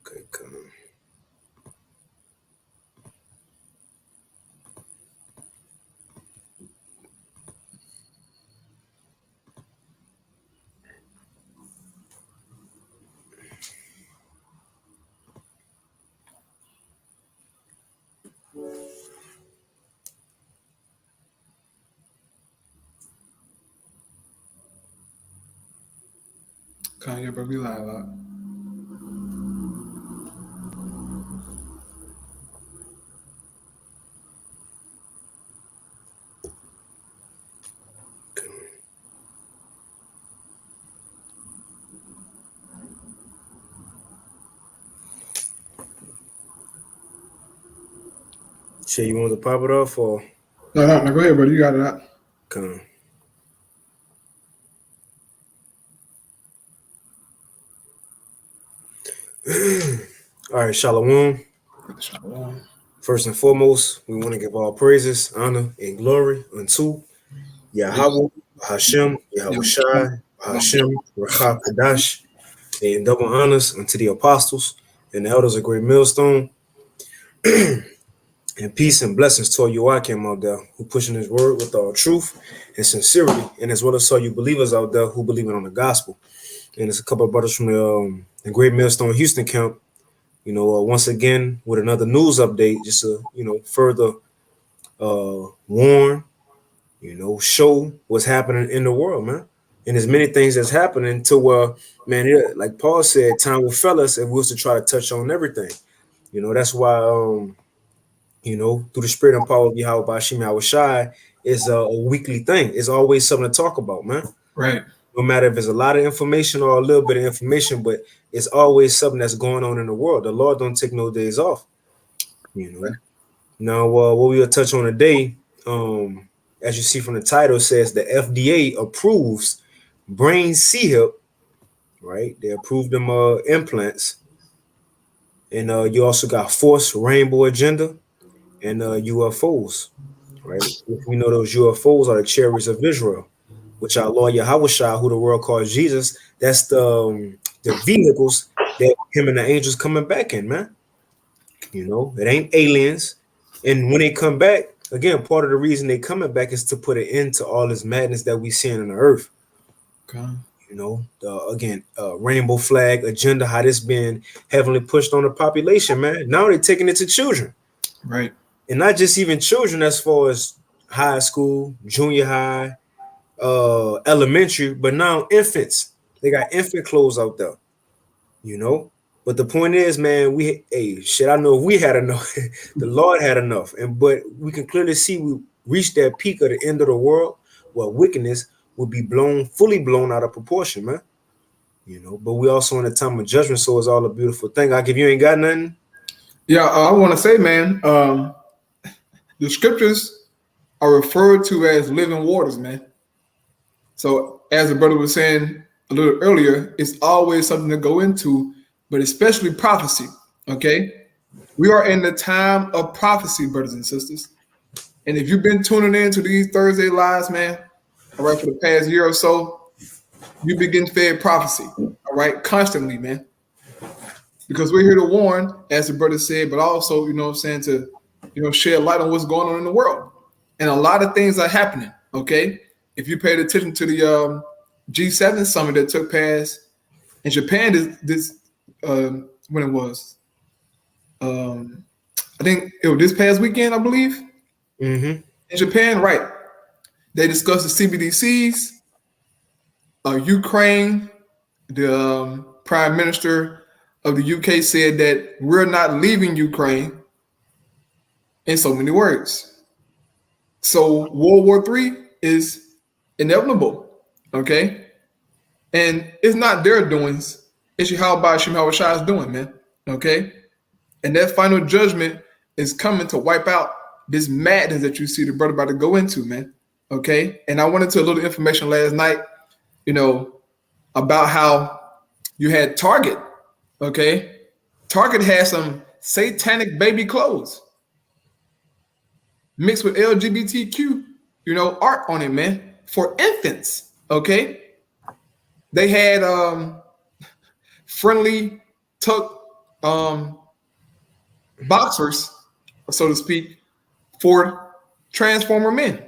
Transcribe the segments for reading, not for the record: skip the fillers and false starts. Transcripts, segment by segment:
Okay, come on. Kanye, bro, we live out. Shit, you want to pop it off or No, go ahead, bro. You got it out. come? All right, Shalom. Shalom. First and foremost, we want to give all praises, honor, and glory unto Yahweh, Hashem, Yahweh Yeah. Shai, Hashem, Racha Kadash, and double honors unto the apostles and the elders of Great Millstone. And peace and blessings to all you Akim out there who pushing his word with all truth and sincerity, and as well as all you believers out there who believe on the gospel. And there's a couple of brothers from the Great Millstone Houston camp, once again with another news update, just to, further warn, show what's happening in the world, man. And there's many things that's happening to where, man, like Paul said, time will fail us if we was to try to touch on everything. That's why, through the spirit and power of Yahweh Bashim Yahweh Shai, it's a weekly thing. It's always something to talk about, man. Right. No matter if it's a lot of information or a little bit of information, but it's always something that's going on in the world. The Lord don't take no days off. Right. Now, what we'll touch on today, as you see from the title, says the FDA approves brain C-hip, right? They approved them implants. And you also got forced rainbow agenda and UFOs, right? We know those UFOs are the chariots of Israel, which our Lord Yahweh Shai, who the world calls Jesus, that's the vehicles that him and the angels coming back in, man. It ain't aliens. And when they come back, again, part of the reason they coming back is to put an end to all this madness that we seeing on the earth. Okay. Rainbow flag agenda, how this been heavily pushed on the population, man. Now they're taking it to children. Right. And not just even children as far as high school, junior high, elementary, but now infants. They got infant clothes out there, But the point is, man, I know if we had enough, the Lord had enough. But we can clearly see we reached that peak of the end of the world where wickedness would be fully blown out of proportion, man. But we also in a time of judgment, so it's all a beautiful thing. Like if you ain't got nothing. Yeah, I want to say, man, the scriptures are referred to as living waters, man. So as the brother was saying a little earlier, it's always something to go into, but especially prophecy. Okay. We are in the time of prophecy, brothers and sisters. And if you've been tuning in to these Thursday lives, man, all right, for the past year or so, you've been getting fed prophecy, all right, constantly, man. Because we're here to warn, as the brother said, but also, to, shed light on what's going on in the world. And a lot of things are happening, okay? If you paid attention to the G7 summit that took place in Japan when it was, I think it was this past weekend, I believe. Mm-hmm. In Japan, right? They discussed the CBDCs, Ukraine. The prime minister of the UK said that we're not leaving Ukraine, in so many words. So World War III is inevitable, okay? And it's not their doings. It's Yahweh Shai's doing, man, okay? And that final judgment is coming to wipe out this madness that you see the brother about to go into, man. Okay. And I went into a little information last night, about how you had Target. Okay. Target had some satanic baby clothes mixed with LGBTQ, art on it, man, for infants. Okay. They had friendly tuck boxers, so to speak, for transformer men,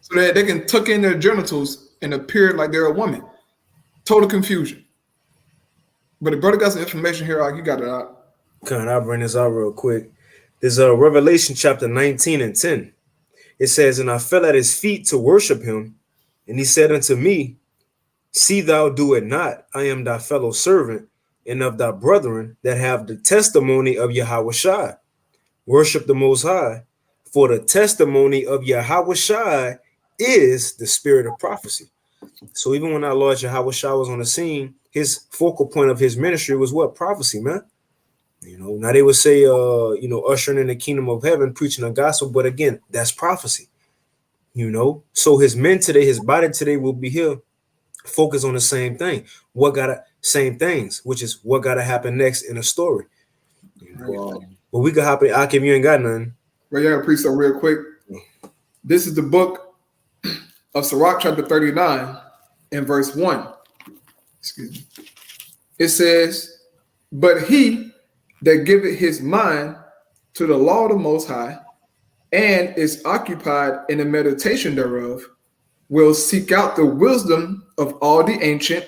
so that they can tuck in their genitals and appear like they're a woman. Total confusion. But the brother got some information here. You got it out. Con, I'll bring this out real quick. There's a Revelation chapter 19 and 10. It says, "And I fell at his feet to worship him. And he said unto me, See thou do it not. I am thy fellow servant and of thy brethren that have the testimony of Yahweh Shai. Worship the Most High, for the testimony of Yahweh Shai is the spirit of prophecy." So even when our Lord Yahweh Shai was on the scene, his focal point of his ministry was what? Prophecy, man. Now they would say, ushering in the kingdom of heaven, preaching the gospel. But again, that's prophecy, So his men today, his body today will be here, focus on the same thing. Same things, which is what got to happen next in a story. But we could hop in. Akim, you ain't got nothing. Well, yeah, preach so real quick. This is the book of Sirach, chapter 39, and verse 1. Excuse me. It says, "But he that giveth his mind to the law of the Most High, and is occupied in the meditation thereof, will seek out the wisdom of all the ancient,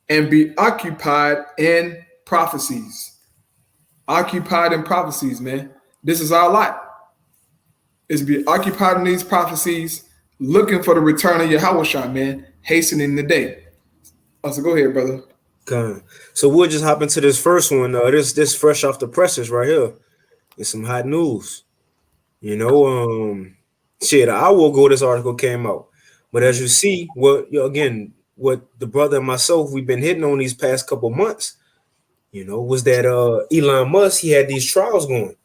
and be occupied in prophecies." Occupied in prophecies, man. This is our lot. Is be occupied in these prophecies, looking for the return of Yahweh, man, hastening the day. So go ahead, brother. Okay. So we'll just hop into this first one. This fresh off the presses right here. It's some hot news. Shit, an hour ago this article came out. But as you see, what the brother and myself we've been hitting on these past couple months, was that Elon Musk, he had these trials going,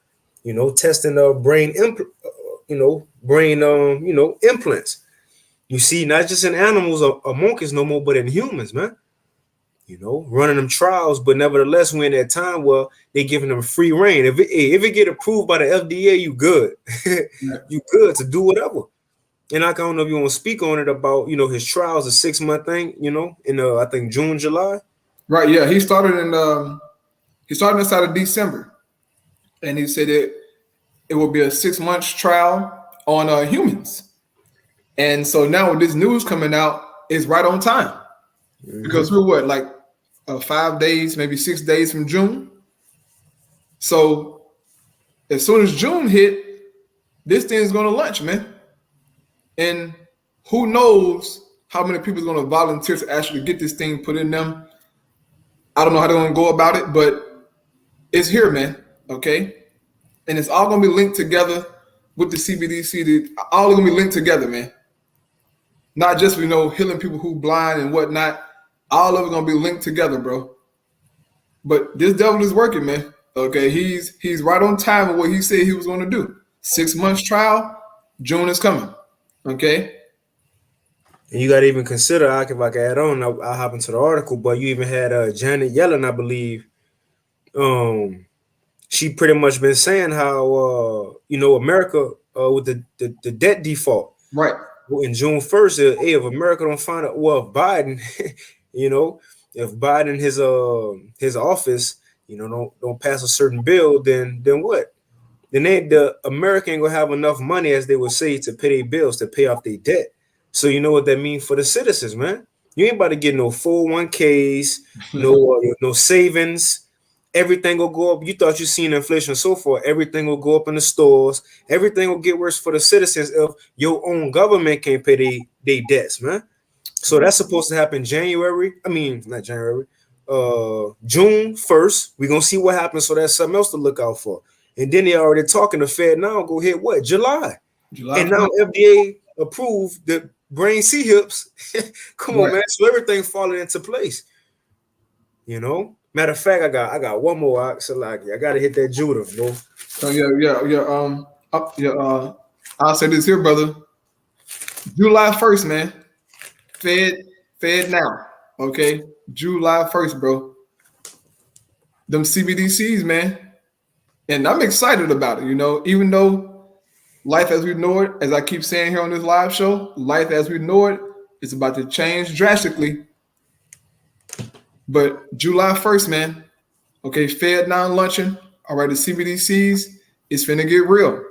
testing brain implants. You see, not just in animals or monkeys no more, but in humans, man. Running them trials, but nevertheless, we're in that time where they giving them free reign. If it get approved by the FDA, you good. You good to do whatever. And I don't know if you want to speak on it about, his trials, a 6-month thing, in I think June, July. Right, yeah. He started inside of December. And he said it will be a 6-month trial on humans. And so now with this news coming out, it's right on time. Mm-hmm. Because we're what, like 5 days, maybe 6 days from June. So as soon as June hit, this thing's going to launch, man. And who knows how many people are going to volunteer to actually get this thing put in them. I don't know how they're going to go about it, but it's here, man. Okay. And it's all going to be linked together with the CBDC. All going to be linked together, man. Not just, healing people who blind and whatnot. All of it going to be linked together, bro. But this devil is working, man. Okay. He's right on time with what he said he was going to do. 6 months trial. June is coming. Okay. And you got to even consider, if I can add on, I'll hop into the article, but you even had Janet Yellen, I believe. She pretty much been saying how, America with the debt default. Right. In June 1st, if America don't find out, well, if Biden, if Biden, his office, don't pass a certain bill, then what? Then the America ain't gonna have enough money, as they would say, to pay their bills, to pay off their debt. So you know what that means for the citizens, man. You ain't about to get no 401ks, no savings. Everything will go up. You thought you seen inflation so far. Everything will go up in the stores. Everything will get worse for the citizens if your own government can't pay their debts, man. So that's supposed to happen June 1st. We're gonna see what happens. So that's something else to look out for. And then they already talking to Fed now. Go hit what? July. And now FDA approved the brain C hips. Come on, man. So everything falling into place. Matter of fact, I got one more. So I gotta hit that Judah, bro. I'll say this here, brother. July 1st, man. Fed now. Okay. July 1st, bro. Them CBDCs, man. And I'm excited about it, even though life as we know it, as I keep saying here on this live show, life as we know it is about to change drastically. But July 1st, man, Okay, Fed non-luncheon. All right, the CBDCs is finna get real.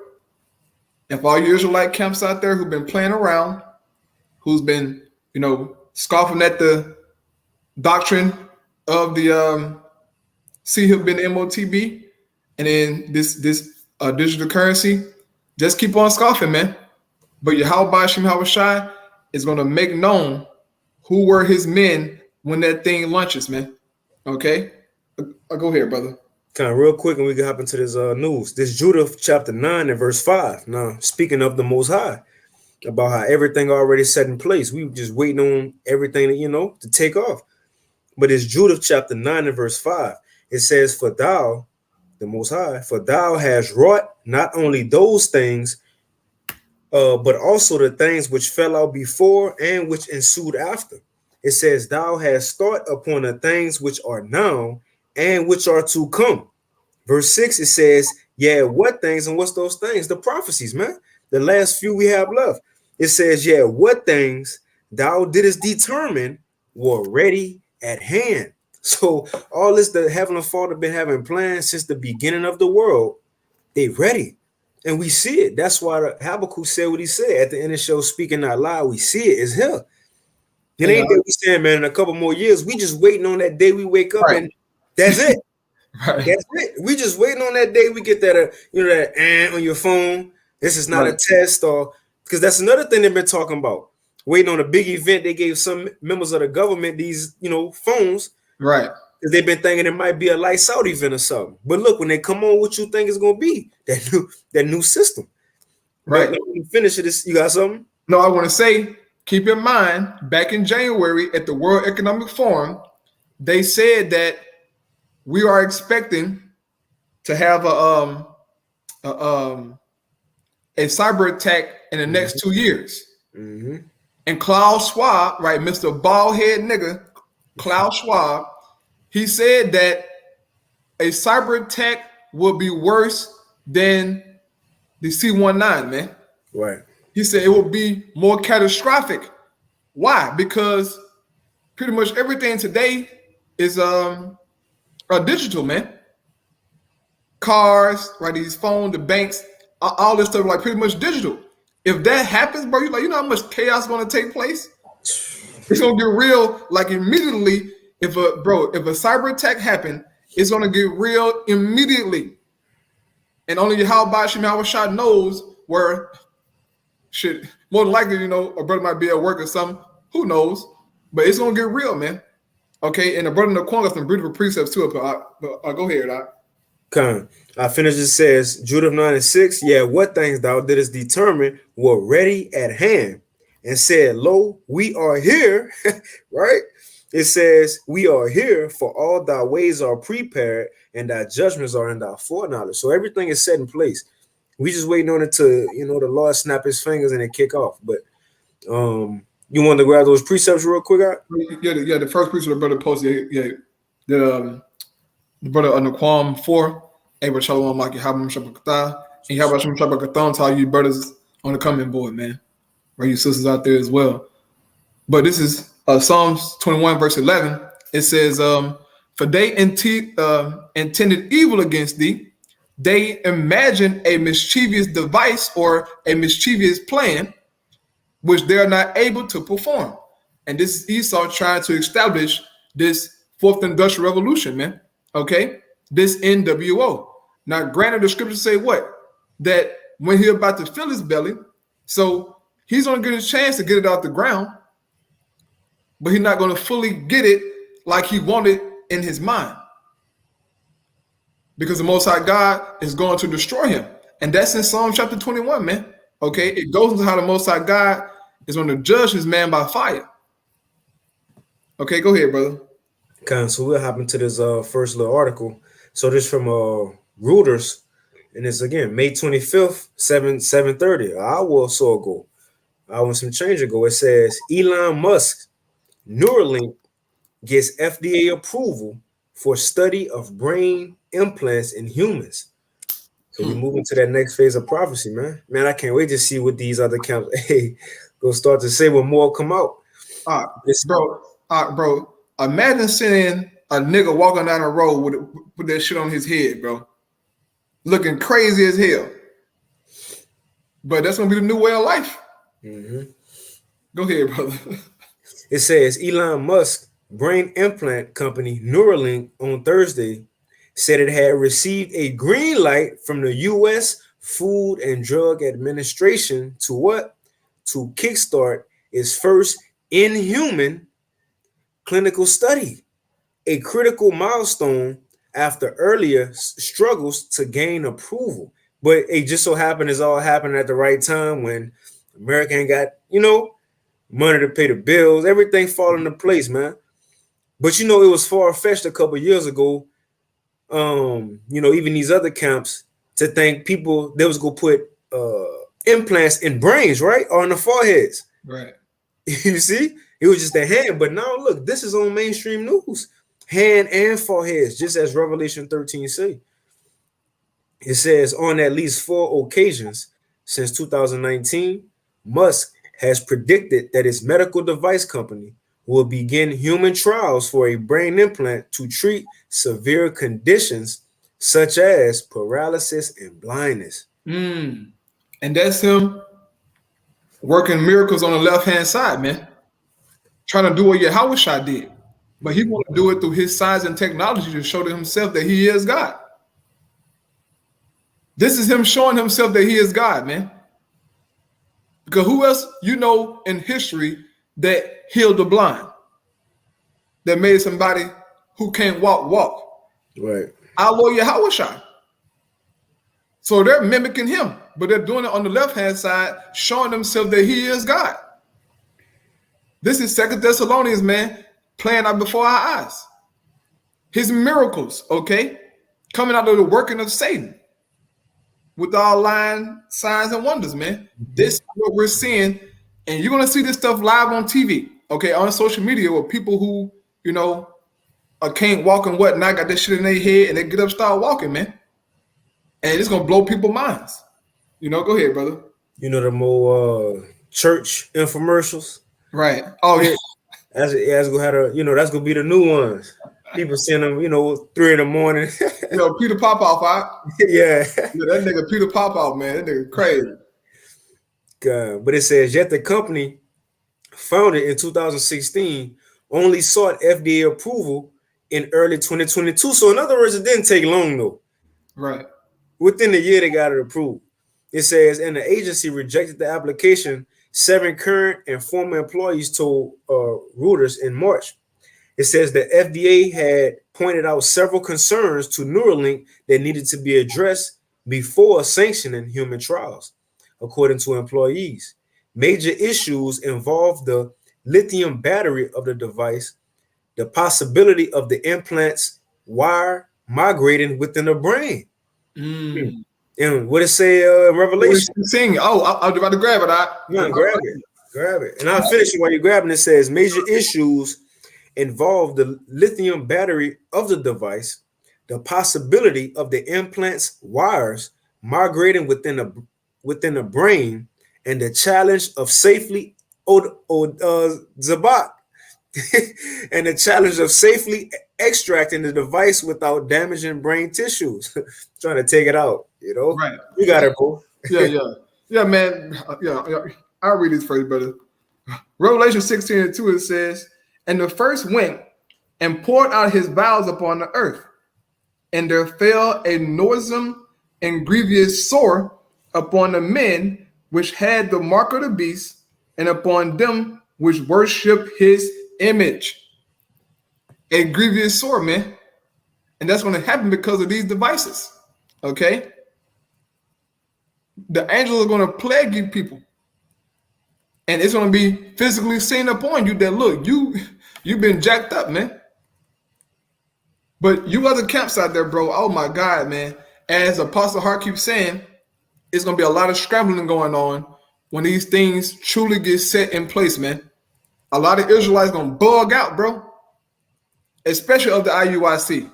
If all you Israelite camps out there who've been playing around, who's been, scoffing at the doctrine of the CHIP been MOTB, and then this digital currency, just keep on scoffing, man. But Yahweh Shem Shai is gonna make known who were his men when that thing launches, man. Okay? I'll go here, brother. Kind of real quick, and we can hop into this news. This Judah chapter 9 and verse 5. Now, speaking of the Most High, about how everything already set in place. We were just waiting on everything to take off. But it's Judah chapter 9 and verse 5. It says, "For thou, the Most High, for thou hast wrought not only those things, but also the things which fell out before and which ensued after." It says, "Thou hast thought upon the things which are now and which are to come." Verse 6, it says, "Yeah, what things?" And what's those things? The prophecies, man. The last few we have left. It says, "Yeah, what things thou didst determine were ready at hand." So all this the Heavenly Father been having plans since the beginning of the world, they ready. And we see it. That's why Habakkuk said what he said at the end of the show, speaking out loud. We see it. It's here. It ain't that we saying, man, in a couple more years, we just waiting on that day we wake up and that's it. Right. That's it. We just waiting on that day we get that, that on your phone. This is not a test, or because that's another thing they've been talking about. Waiting on a big event, they gave some members of the government these, phones. Right. Because they've been thinking it might be a lights out event or something. But look, when they come on, what you think is gonna be that new system. Right. But let me finish it. You got something? No, I want to say, keep in mind, back in January at the World Economic Forum, they said that we are expecting to have a cyber attack in the next 2 years. Mm-hmm. And Klaus Schwab, right, Mr. Baldhead nigga, Klaus Schwab, he said that a cyber attack will be worse than the C-19, man. Right. He said it will be more catastrophic. Why? Because pretty much everything today is digital, man. Cars, right? These phones, the banks, all this stuff, like pretty much digital. If that happens, bro, you know how much chaos is going to take place? It's going to get real, like immediately. If a cyber attack happened, it's going to get real immediately. And only Yahweh Shem Shai knows where shit, more than likely, a brother might be at work or something. Who knows? But it's going to get real, man. Okay, and the brother Naquan got some beautiful precepts too. But I'll go ahead, Come. I finished. It says, Judah 9 and 6. "Yeah, what things thou didst determine were ready at hand, and said, Lo, we are here." Right? It says, "We are here, for all thy ways are prepared, and thy judgments are in thy foreknowledge." So everything is set in place. We just waiting on it to, the Lord snap his fingers and it kick off. But you want to grab those precepts real quick, out? Yeah, the first precept the brother posted, the brother Naquam 4, Abel Shalom Maki Habam Shabakata, and Habashim Shabakathon to all you brothers on the coming board, man. Or you sisters out there as well. But this is Psalms 21, verse 11. It says, "For they intended evil against thee. They imagined a mischievous device or a mischievous plan, which they are not able to perform." And this is Esau trying to establish this fourth industrial revolution, man. Okay? This NWO. Now, granted, the scriptures say what? That when he's about to fill his belly, so he's going to get a chance to get it off the ground, but he's not going to fully get it like he wanted in his mind. Because the Most High God is going to destroy him. And that's in Psalm chapter 21, man. Okay? It goes into how the Most High God is going to judge his man by fire. Okay, go ahead, brother. Okay, so we'll hop into this first little article. So this from Reuters, and it's again May 25th, 7:30, an hour or so ago. I want some change ago. It says Elon Musk Neuralink gets FDA approval for study of brain implants in humans. So we're moving to that next phase of prophecy, man. Man, I can't wait to see what these other camps go start to say when more come out. Bro, imagine sending a nigga walking down the road with that shit on his head, bro, looking crazy as hell. But that's gonna be the new way of life. Mm-hmm. Go ahead, brother. It says Elon Musk brain implant company Neuralink on Thursday said it had received a green light from the U.S. Food and Drug Administration to what? To kickstart its first in-human clinical study, a critical milestone after earlier struggles to gain approval. But it just so happened it's all happening at the right time when America ain't got, money to pay the bills, everything fall into place, man. But it was far-fetched a couple years ago. Even these other camps to think people they was gonna put implants in brains, right? Or in the foreheads. Right. You see? It was just a hand. But now look, this is on mainstream news. Hand and foreheads, just as Revelation 13 say. It says on at least 4 occasions since 2019, Musk has predicted that its medical device company will begin human trials for a brain implant to treat severe conditions such as paralysis and blindness. And that's him working miracles on the left-hand side, man. Trying to do what Yahushua did. But he want to do it through his science and technology to show to himself that he is God. This is him showing himself that he is God, man. Because who else in history that healed the blind? That made somebody who can't walk. Right. Our Lord Yahushua. So they're mimicking him, but they're doing it on the left-hand side, showing themselves that he is God. This is 2 Thessalonians, man, playing out before our eyes. His miracles, okay, coming out of the working of Satan with all lying signs and wonders, man. This is what we're seeing, and you're going to see this stuff live on TV, okay, on social media with people who, can't walk and whatnot, got that shit in their head, and they get up, start walking, man. And it's going to blow people's minds. Go ahead, brother. The more church infomercials. Right. Oh, yeah. That's gonna have that's gonna be the new ones. People seeing them, 3 in the morning. Peter Popoff, Yeah. That nigga Peter Popoff, man. That nigga crazy. God. But it says, yet the company founded in 2016 only sought FDA approval in early 2022. So in other words, it didn't take long though. Right. Within a year, they got it approved. It says, and the agency rejected the application. 7 current and former employees told Reuters in March. It says the FDA had pointed out several concerns to Neuralink that needed to be addressed before sanctioning human trials, according to employees. Major issues involve the lithium battery of the device, the possibility of the implant's wire migrating within the brain. And what it say in Revelation? I was about to grab it. Grab it. And I'll finish it while you're grabbing it. Says major issues involve the lithium battery of the device, the possibility of the implant's wires migrating within the brain, and the challenge of safely Zabak and the challenge of safely extracting the device without damaging brain tissues. Trying to take it out, Right. You got it, bro. Yeah, man. I'll read this for you, brother. Revelation 16:2, it says, and the first went and poured out his vials upon the earth, and there fell a noisome and grievous sore upon the men which had the mark of the beast, and upon them which worship his image. A grievous sore, man. And that's going to happen because of these devices. Okay? The angels are going to plague you people. And it's going to be physically seen upon you that, look, you've been jacked up, man. But you other camps out there, bro, oh my God, man. As Apostle Hart keeps saying, it's going to be a lot of scrambling going on when these things truly get set in place, man. A lot of Israelites going to bug out, bro. Especially of the IUIC.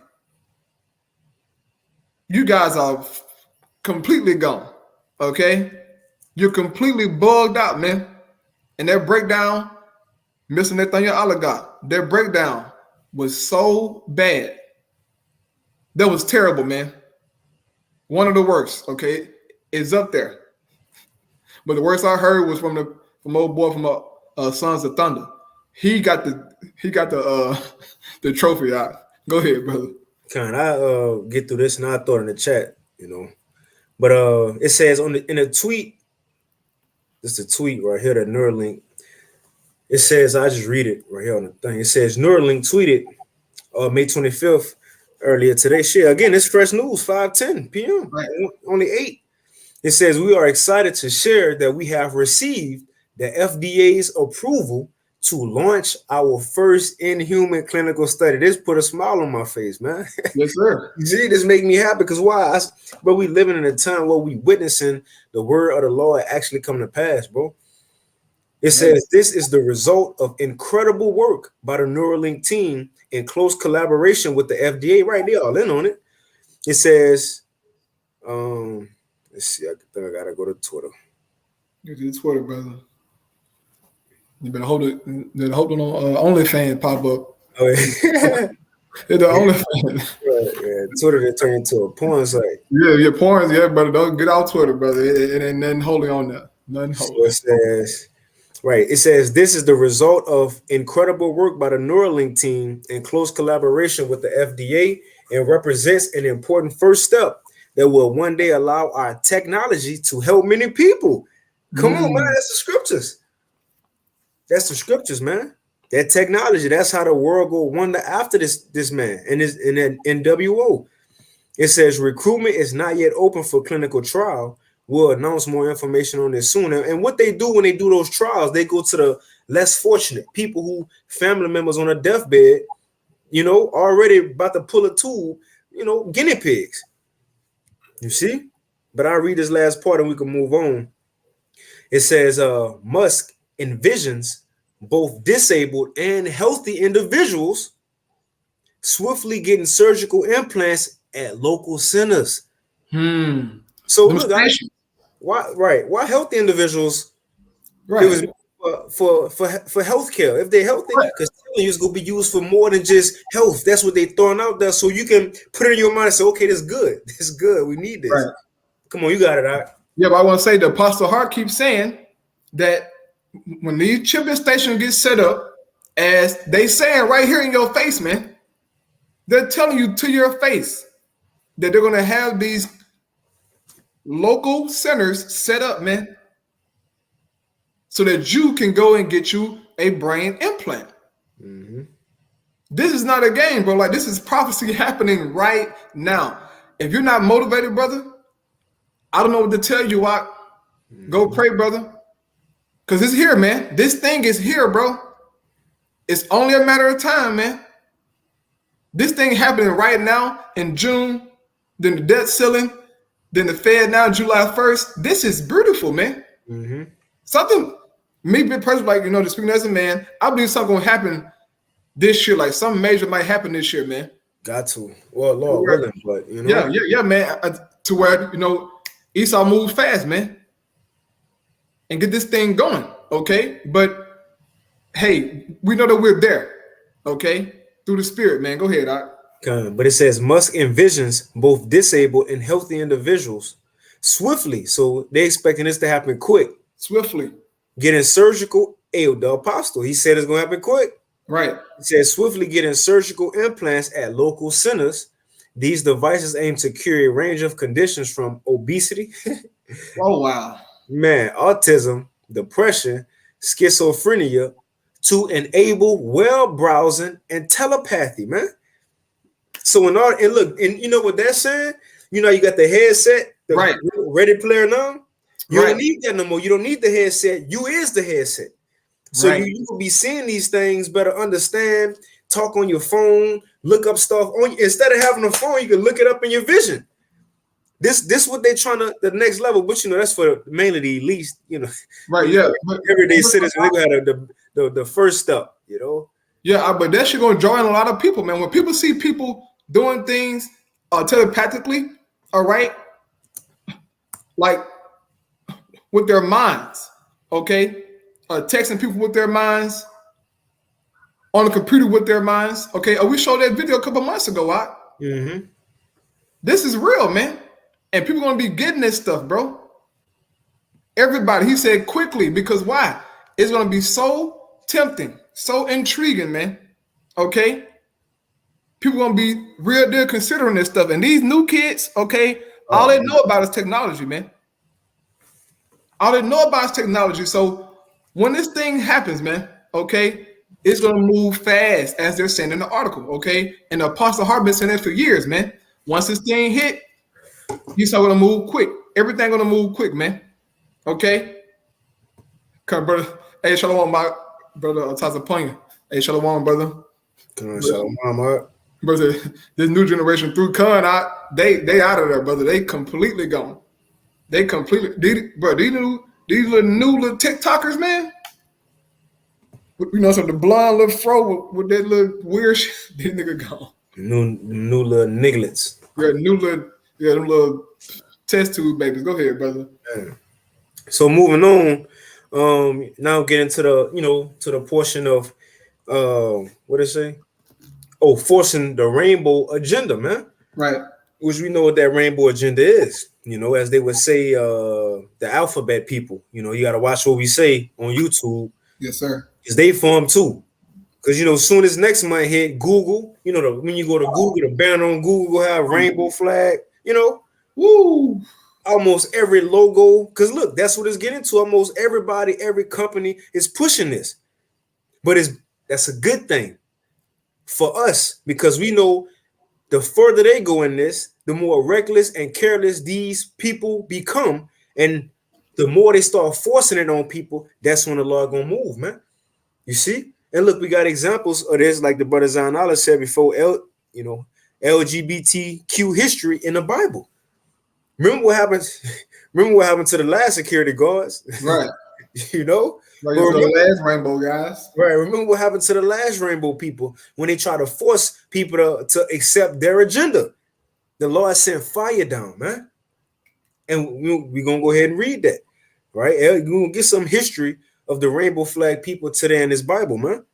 You guys are completely gone, okay? You're completely bugged out, man. And their breakdown, Mr. Nathaniel Oligat, their breakdown, was so bad. That was terrible, man. One of the worst. Okay, it's up there. But the worst I heard was from old boy from Sons of Thunder. He got the the trophy out. Go ahead, brother. Can I get through this and I throw it in the chat, But it says in a tweet, this is a tweet right here, the Neuralink. It says, I just read it right here on the thing. It says Neuralink tweeted May 25th earlier today. Shit, again, it's fresh news, 5:10 p.m. Right. Only 8. It says we are excited to share that we have received the FDA's approval to launch our first in-human clinical study. This put a smile on my face, man. Yes, sir. You see, this make me happy because why? But we living in a time where we witnessing the word of the Lord actually come to pass, bro. It says this is the result of incredible work by the Neuralink team in close collaboration with the FDA. Right, they all in on it. It says, let's see, I think I gotta go to Twitter. Go to Twitter, brother. You better hold it. Hold on OnlyFans pop up. Oh, yeah. It's the OnlyFans. Yeah, Twitter that turned into a porn site. Yeah, porn. Yeah, brother. Don't get out Twitter, brother. It ain't nothing holy on there. Nothing holy. So it says. Right. It says this is the result of incredible work by the Neuralink team in close collaboration with the FDA and represents an important first step that will one day allow our technology to help many people. Come on, man. That's the scriptures. That's the scriptures, man. That technology. That's how the world will wonder after this man and his NWO. It says recruitment is not yet open for clinical trial. We'll announce more information on this soon. And what they do when they do those trials, they go to the less fortunate people who family members on a deathbed, already about to pull a tube, guinea pigs. You see? But I'll read this last part and we can move on. It says Musk envisions both disabled and healthy individuals swiftly getting surgical implants at local centers. So look, why healthy individuals? Right. It was for healthcare. If they're healthy, because it's gonna be used for more than just health. That's what they throwing out there. So you can put it in your mind and say, okay, this is good. This is good. We need this. Right. Come on, you got it out. Yeah, but I want to say the Apostle Hart keeps saying that when these chipping stations get set up, as they saying right here in your face, man, they're telling you to your face that they're gonna have these local centers set up, man, so that you can go and get you a brain implant. This is not a game, bro. Like, this is prophecy happening right now. If you're not motivated, brother, I don't know what to tell you. Go pray, brother, because it's here, man. This thing is here, bro. It's only a matter of time, man. This thing happening right now in June, then the debt ceiling, then the Fed now July 1st. This is beautiful, man. Something, me being personally, like, just speaking as a man, I believe something gonna happen this year. Like, something major might happen this year, man. Got to. Well, Lord willing, but Yeah, man. To where Esau moves fast, man, and get this thing going. Okay, but hey, we know that we're there. Okay, through the Spirit, man. Go ahead, But it says Musk envisions both disabled and healthy individuals swiftly. So they're expecting this to happen quick. Swiftly. Getting surgical, the apostle, he said it's going to happen quick. Right. He says swiftly getting surgical implants at local centers. These devices aim to cure a range of conditions from obesity. Oh, wow. Man, autism, depression, schizophrenia, to enable web browsing and telepathy, man. So and look, and you know what that's saying? You got the headset, the Ready Player now. You don't need that no more. You don't need the headset. You is the headset. So you will be seeing these things, better understand, talk on your phone, look up stuff on instead of having a phone, you can look it up in your vision. This what they're trying to the next level, but that's for mainly the elite, Right, yeah. Everyday citizens, they got the first step, Yeah, but that shit gonna draw in a lot of people, man. When people see people doing things telepathically, all right, like with their minds, okay, texting people with their minds, on a computer with their minds. Okay, we showed that video a couple months ago. Mm-hmm. This is real, man, and people gonna be getting this stuff, bro. Everybody, he said quickly, because why? It's gonna be so tempting, so intriguing, man. Okay, people gonna be real deal considering this stuff, and these new kids, okay, all Oh, they know about is technology, man. All they know about is technology. So when this thing happens, man, okay, it's gonna move fast, as they're saying in the article, okay. And the Apostle Hart been saying that for years, man. Once this thing hit, he's gonna move quick. Everything gonna move quick, man. Okay. Come, brother. Hey, shalom, my brother Tazaponya. Hey, shalom, brother. come on, Shalom, Mama. Brother, this new generation through Khan, they out of there, brother. They completely gone. They completely, bro. These new little TikTokers, man. You know, so the blonde little fro with that little weird shit. This nigga gone. New little nigglets. Yeah, them little test tube babies. Go ahead, brother. Yeah. So moving on, now getting to the portion of what did it say? Oh, forcing the rainbow agenda, man. Right. Which we know what that rainbow agenda is. As they would say, the alphabet people. You got to watch what we say on YouTube, Yes, sir. because they form too. Because soon as next month hit, Google, when you go to Google, the banner on Google will have rainbow flag. Woo. Almost every logo. Because look, that's what it's getting to. Almost everybody, every company is pushing this, but that's a good thing for us, because we know the further they go in this, the more reckless and careless these people become, and the more they start forcing it on people. That's when the law gonna move, man. You see? And look, we got examples of this, like the brother Zainala said before, LGBTQ history in the Bible. Remember what happened? Remember what happened to the last security guards? Right. But Right. So remember, the last rainbow, guys. right, remember what happened to the last rainbow people when they try to force people to accept their agenda. The Lord sent fire down, man. And we're going to go ahead and read that, right? We're going to get some history of the rainbow flag people today in this Bible, man.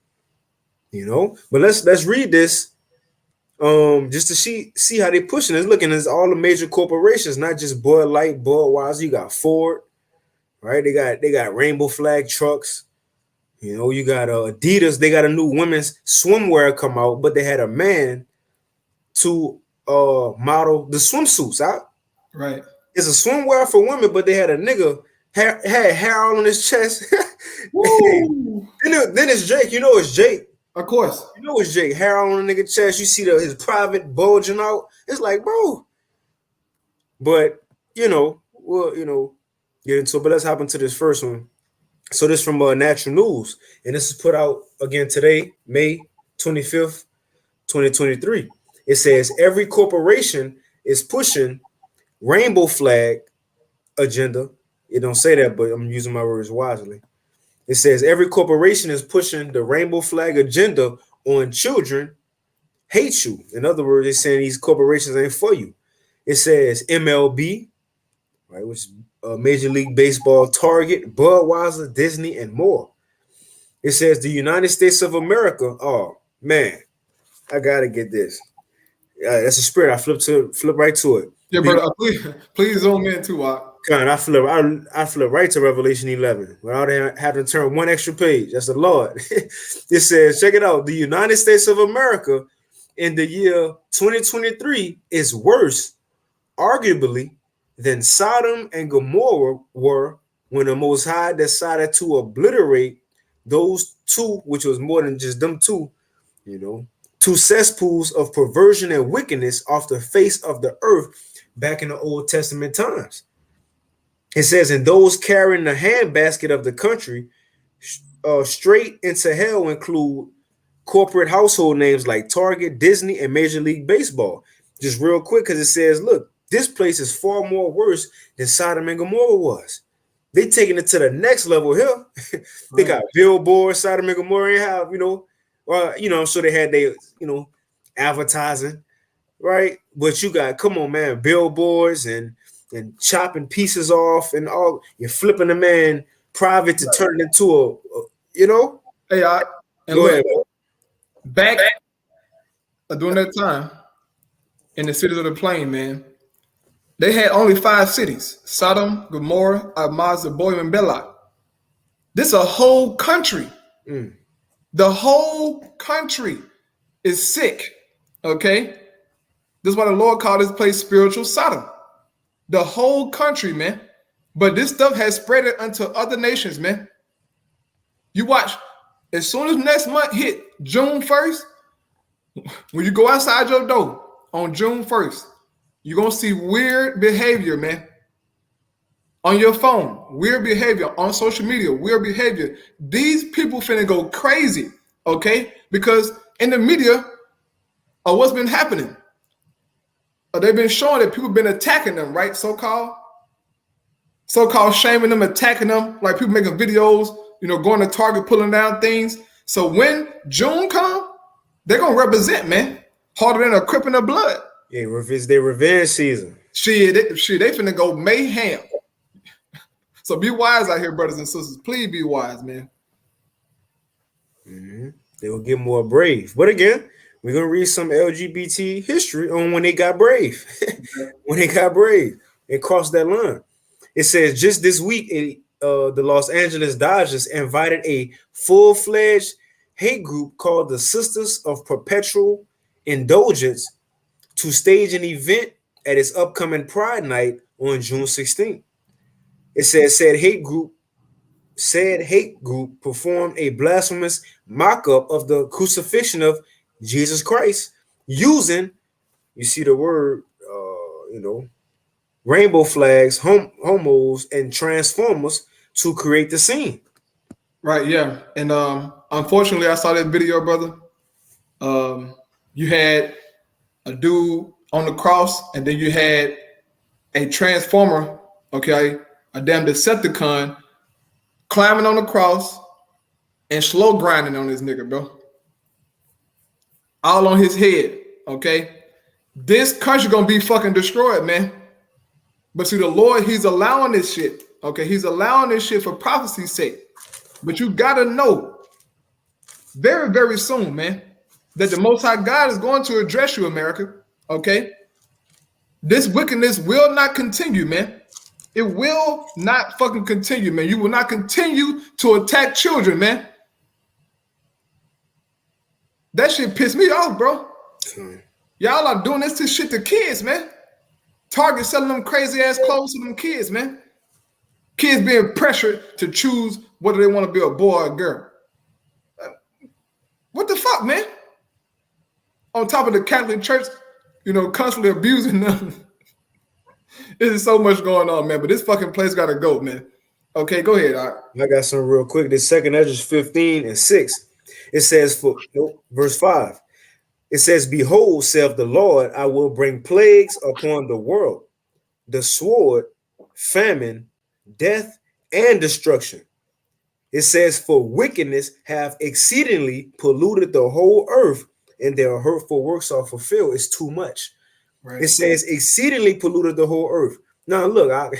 But let's read this just to see how they pushing this. Looking at all the major corporations, not just Bud Light, Budweiser. You got Ford, right? They got rainbow flag trucks. You got Adidas. They got a new women's swimwear come out, but they had a man to model the swimsuits out. Right. It's a swimwear for women, but they had a nigga had hair all on his chest. Woo. Then it's Jake. It's Jake. Of course. It's Jake. Hair on the nigga chest. You see his private bulging out. It's like, bro. But we'll get into it. But let's hop into this first one. So this from Natural News, and this is put out again today, May 25th, 2023. It says every corporation is pushing rainbow flag agenda. It don't say that, but I'm using my words wisely. It says every corporation is pushing the rainbow flag agenda on children hate you. In other words, they're saying these corporations ain't for you. It says MLB, right, which is Major League Baseball, Target, Budweiser, Disney, and more. It says the United States of America. Oh man, I gotta get this. That's a spirit. I flip right to it. Yeah, brother. Please zoom in too. I flip right to Revelation 11 without having to turn one extra page. That's the Lord. It says, check it out. The United States of America in the year 2023 is worse, arguably, than Sodom and Gomorrah were when the Most High decided to obliterate those two, which was more than just them two, two cesspools of perversion and wickedness off the face of the earth back in the Old Testament times. It says, and those carrying the handbasket of the country straight into hell include corporate household names like Target, Disney, and Major League Baseball. Just real quick, because it says, look, this place is far more worse than Sodom and Gomorrah was. They taking it to the next level here. They got billboards, Sodom and Gomorrah, and have, I'm sure they had their, advertising, right? But you got, come on, man, billboards and chopping pieces off and all. You're flipping the man private to turn it into a. Hey, Go ahead. back during that time in the cities of the plain, man, they had only 5 cities: Sodom, Gomorrah, Admah, Zeboim, and Bela. This is a whole country. Mm. The whole country is sick. Okay? This is why the Lord called this place spiritual Sodom. The whole country, man. But this stuff has spread it unto other nations, man. You watch, as soon as next month hit, June 1st, when you go outside your door on June 1st, you're going to see weird behavior, man. On your phone, weird behavior. On social media, weird behavior. These people finna go crazy, okay? Because in the media, what's been happening? They've been showing that people been attacking them, right? So-called shaming them, attacking them, like people making videos, going to Target, pulling down things. So when June come, they're gonna represent, man, harder than a crip in the blood. Yeah, it's their revenge season. Shit, they finna go mayhem. So be wise out here, brothers and sisters. Please be wise, man. Mm-hmm. They will get more brave. But again, we're gonna read some LGBT history on when they got brave. When they got brave and crossed that line. It says just this week, the Los Angeles Dodgers invited a full-fledged hate group called the Sisters of Perpetual Indulgence to stage an event at its upcoming Pride Night on June 16th. It says said hate group performed a blasphemous mock-up of the crucifixion of Jesus Christ using, you see the word, rainbow flags, homos, and transformers to create the scene. Right, yeah. And unfortunately, I saw that video, brother. You had a dude on the cross, and then you had a transformer, okay, a damn Decepticon climbing on the cross and slow grinding on this nigga, bro. All on his head, okay? This country gonna be fucking destroyed, man. But see, the Lord, he's allowing this shit, okay? He's allowing this shit for prophecy's sake. But you gotta know very, very soon, man, that the Most High God is going to address you, America, okay? This wickedness will not continue, man. It will not fucking continue, man. You will not continue to attack children, man. That shit pissed me off, bro. Y'all are doing this shit to kids, man. Target selling them crazy ass clothes to them kids, man. Kids being pressured to choose whether they want to be a boy or a girl. What the fuck, man? On top of the Catholic Church, constantly abusing them. There's so much going on, man. But this fucking place gotta go, man. Okay, go ahead. I got some real quick. This second Ezra 15:6. It says verse 5. It says, behold, saith the Lord, I will bring plagues upon the world, the sword, famine, death, and destruction. It says, for wickedness have exceedingly polluted the whole earth, and their hurtful works are fulfilled. It's too much. Right. It says exceedingly polluted the whole earth. Now, look,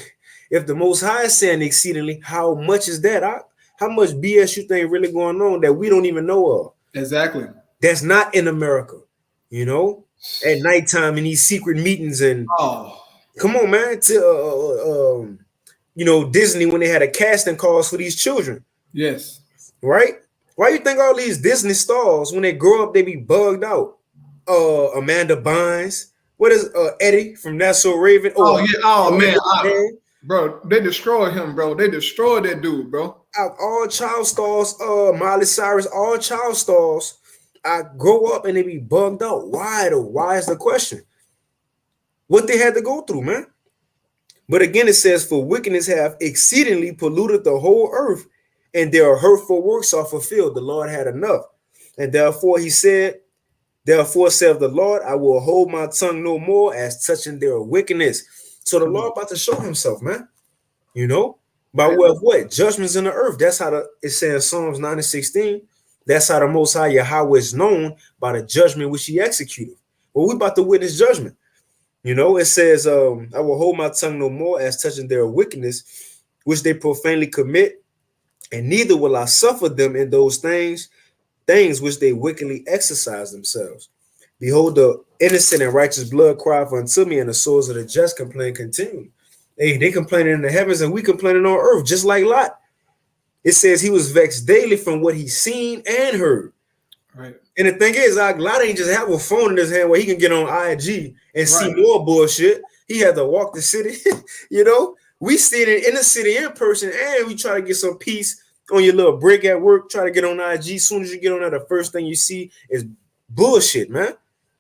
if the Most High is saying exceedingly, how much is that? How much BS you think really going on that we don't even know of? Exactly. That's not in America, at nighttime in these secret meetings and come on, man. Disney when they had a casting calls for these children. Yes. Right? Why you think all these Disney stars, when they grow up, they be bugged out? Amanda Bynes. What is Eddie from That's So Raven? Man. Bro, they destroyed him, bro. They destroyed that dude, bro. All child stars, Miley Cyrus, all child stars. I grow up and they be bugged out. Why though? Why is the question? What they had to go through, man. But again, it says, for wickedness have exceedingly polluted the whole earth, and their hurtful works are fulfilled. The Lord had enough. And therefore saith the Lord, I will hold my tongue no more as touching their wickedness. So the Lord about to show himself, man. By way of what? Judgments in the earth. That's how it says Psalms 9:16. That's how the Most High Yahweh is known, by the judgment which he executed. Well, we about to witness judgment. It says, I will hold my tongue no more as touching their wickedness, which they profanely commit, and neither will I suffer them in those things things which they wickedly exercise themselves. Behold, the innocent and righteous blood cry for unto me, and the souls of the just complain continually. Hey, they complaining in the heavens, and we complaining on earth, just like Lot. It says he was vexed daily from what he seen and heard. Right. And the thing is, like, Lot ain't just have a phone in his hand where he can get on IG and see Right. more bullshit. He had to walk the city. You know, we see it in the city in person, and we try to get some peace on your little break at work. Try to get on IG. As soon as you get on there, the first thing you see is bullshit, man.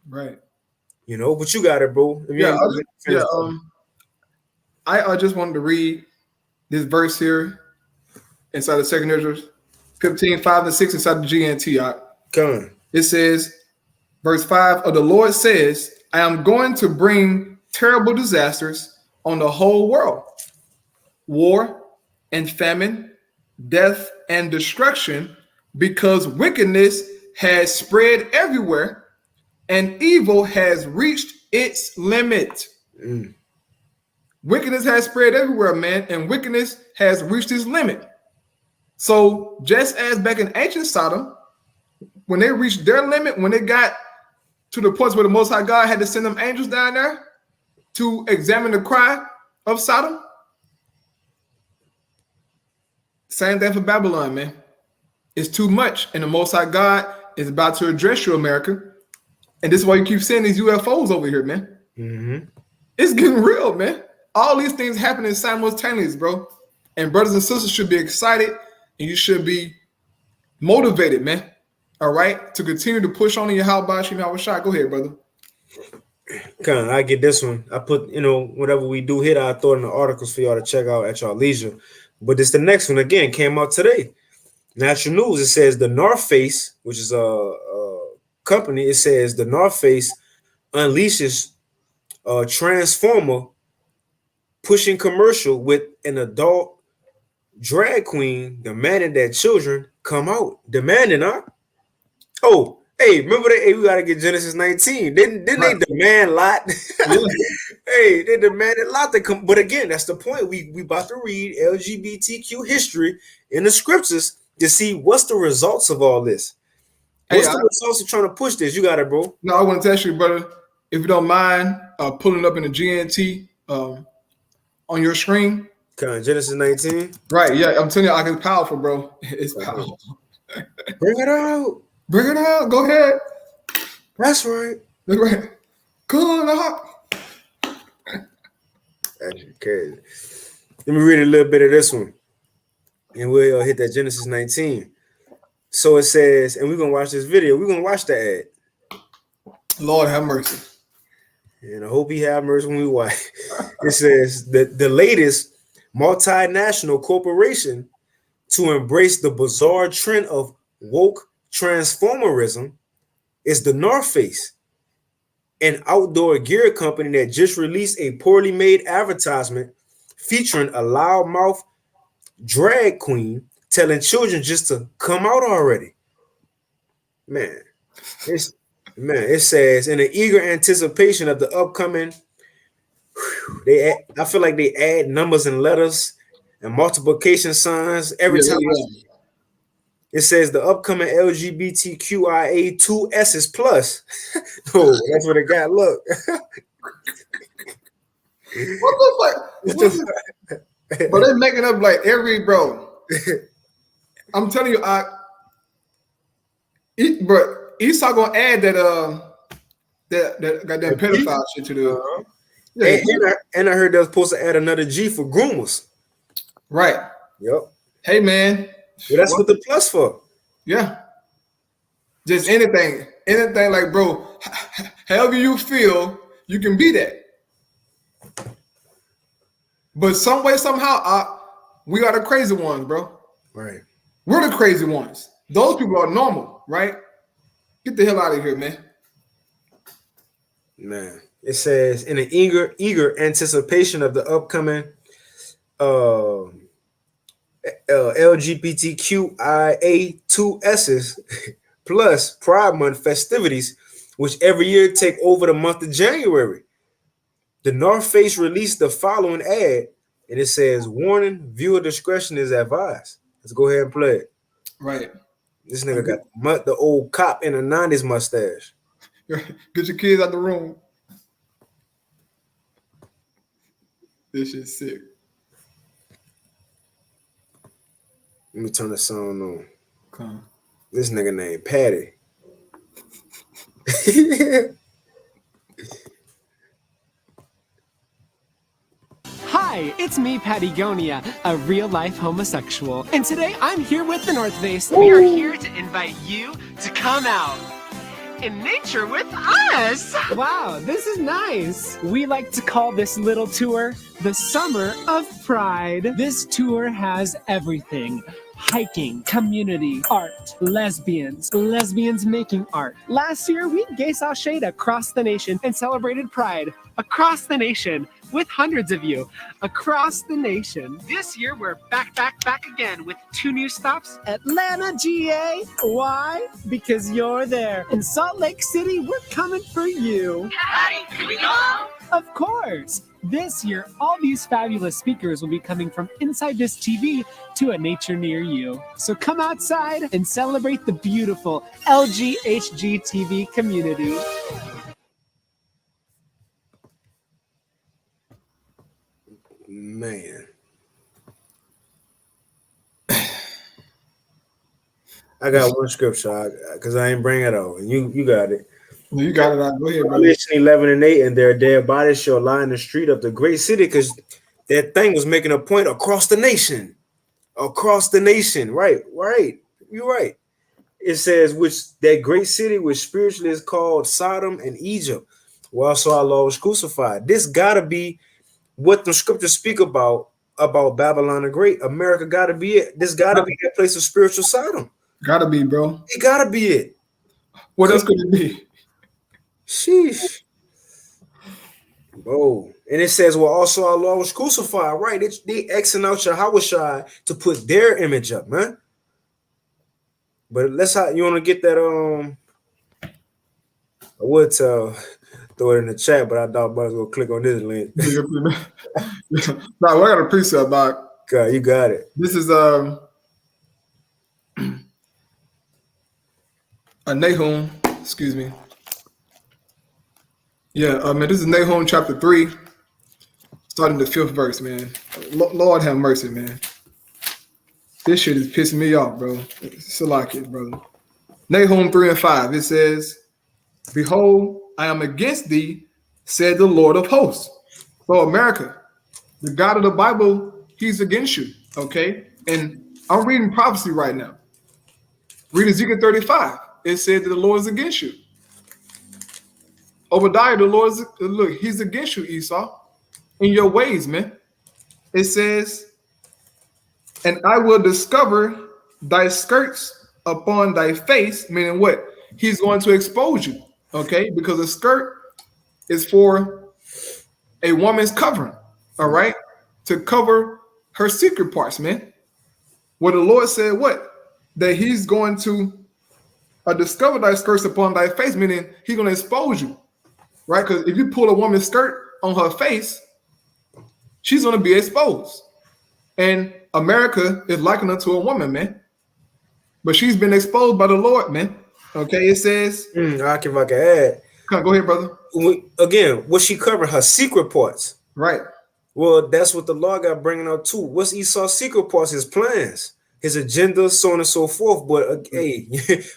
Right. You know, but you got it, bro. Yeah. I just wanted to read this verse here inside the Second Ezra 15, 5 and 6 inside the GNT. Come on. It says, verse 5 of the Lord says, I am going to bring terrible disasters on the whole world, war and famine, death and destruction, because wickedness has spread everywhere and evil has reached its limit. Wickedness has spread everywhere, man, and wickedness has reached its limit. So just as back in ancient Sodom, when they reached their limit, when they got to the point where the Most High God had to send them angels down there to examine the cry of Sodom, same thing for Babylon, man. It's too much, and the Most High God is about to address you, America. And this is why you keep seeing these UFOs over here, man. Mm-hmm. It's getting real, man. All these things happening simultaneously, bro. And brothers and sisters should be excited, and you should be motivated, man. All right, to continue to push on in your how about you shot. Go ahead, brother. Kind of, I get this one. I put, whatever we do here, I throw in the articles for y'all to check out at y'all leisure. But this the next one again came out today. Natural News. It says the North Face, which is a company. It says the North Face unleashes a transformer pushing commercial with an adult drag queen demanding that children come out. Demanding, huh? Oh, hey, remember that? Hey, we gotta get Genesis 19. Didn't Right. they demand Lot? Yeah. Hey, they demanded Lot to come. But again, that's the point. We about to read LGBTQ history in the scriptures to see what's the results of all this. What's the results of trying to push this? You got it, bro. No, I want to tell you, brother, if you don't mind pulling up in the GNT on your screen. Genesis 19. Right, yeah, I'm telling you, it's powerful, bro. It's powerful. Bring it out. Bring it out. Go ahead. That's right. That's right. Come on. Okay. Let me read a little bit of this one. And we'll hit that Genesis 19. So it says, and we're going to watch this video. We're going to watch the ad. Lord have mercy. And I hope he have mercy when we watch. It says the latest multinational corporation to embrace the bizarre trend of woke transformerism is the North Face, an outdoor gear company that just released a poorly made advertisement featuring a loudmouth drag queen telling children just to come out already. Man, it says in an eager anticipation of the upcoming, I feel like they add numbers and letters and multiplication signs every time. It says the upcoming LGBTQIA2S plus. Oh, that's what it got. Look. What the fuck? But they're making up like every bro. I'm telling you, bro, Esau gonna add that goddamn pedophile shit to the. And I heard they was supposed to add another G for groomers. Right. Yep. Hey man. Well, that's what the plus for. Yeah. Just anything like, bro, however you feel, you can be that. But some way, somehow, we are the crazy ones, bro. Right. We're the crazy ones. Those people are normal, right? Get the hell out of here, man. Man. It says in an eager anticipation of the upcoming LGBTQIA2Ss plus Pride Month festivities, which every year take over the month of January. The North Face released the following ad, and it says, warning, viewer discretion is advised. Let's go ahead and play it. Right. This nigga got the old cop in the 90s mustache. Get your kids out the room. This shit's sick. Let me turn the sound on. Come. This nigga named Patty. Hi, it's me, Patagonia, a real-life homosexual. And today I'm here with the North Face. We are here to invite you to come out in nature with us. Wow, this is nice. We like to call this little tour the Summer of Pride. This tour has everything. Hiking, community, art, lesbians making art. Last year, we gay sashayed across the nation and celebrated Pride across the nation with hundreds of you across the nation. This year, we're back again with 2 new stops. Atlanta, GA. Why? Because you're there. In Salt Lake City, we're coming for you. Hi, can we go? Of course. This year, all these fabulous speakers will be coming from inside this TV to a nature near you. So come outside and celebrate the beautiful LGHGTV community. Man. I got one scripture because I ain't bring it out. And you got it. You got it out. Go ahead, brother. Revelation 11:8, and their dead bodies shall lie in the street of the great city, because that thing was making a point across the nation. Across the nation. Right. You're right. It says, which that great city, which spiritually is called Sodom and Egypt, where also our Lord was crucified. This gotta be what the scriptures speak about Babylon the Great. America gotta be it. This gotta be that place of spiritual Sodom. Gotta be, bro. It gotta be it. What else could it be? Sheesh. Bro. And it says, well, also our Lord was crucified, right? They Xing out Yahushua to put their image up, man. But let's how you want to get that I would throw it in the chat, but I thought I was gonna click on this link. No, I got a precept about. God, you got it. This is a Nahum, excuse me. Yeah, man, this is Nahum chapter 3, starting the 5th verse, man. Lord have mercy, man. This shit is pissing me off, bro. It's like it, brother. Nahum 3:5, it says, behold, I am against thee, said the Lord of hosts. So America, the God of the Bible, he's against you, okay? And I'm reading prophecy right now. Read Ezekiel 35. It said that the Lord is against you. Obadiah, the Lord is, look, he's against you, Esau, in your ways, man. It says, and I will discover thy skirts upon thy face, meaning what? He's going to expose you, okay? Because a skirt is for a woman's covering, all right? To cover her secret parts, man. Well, the Lord said what? That he's going to discover thy skirts upon thy face, meaning he's going to expose you, right? Because if you pull a woman's skirt on her face, she's going to be exposed. And America is likened unto a woman, man. But she's been exposed by the Lord, man. Okay, it says. If I can add. Come on, go ahead, brother. Again, what she covered? Her secret parts. Right. Well, that's what the Lord got bringing out too. What's Esau's secret parts? His plans, his agenda, so on and so forth. But hey,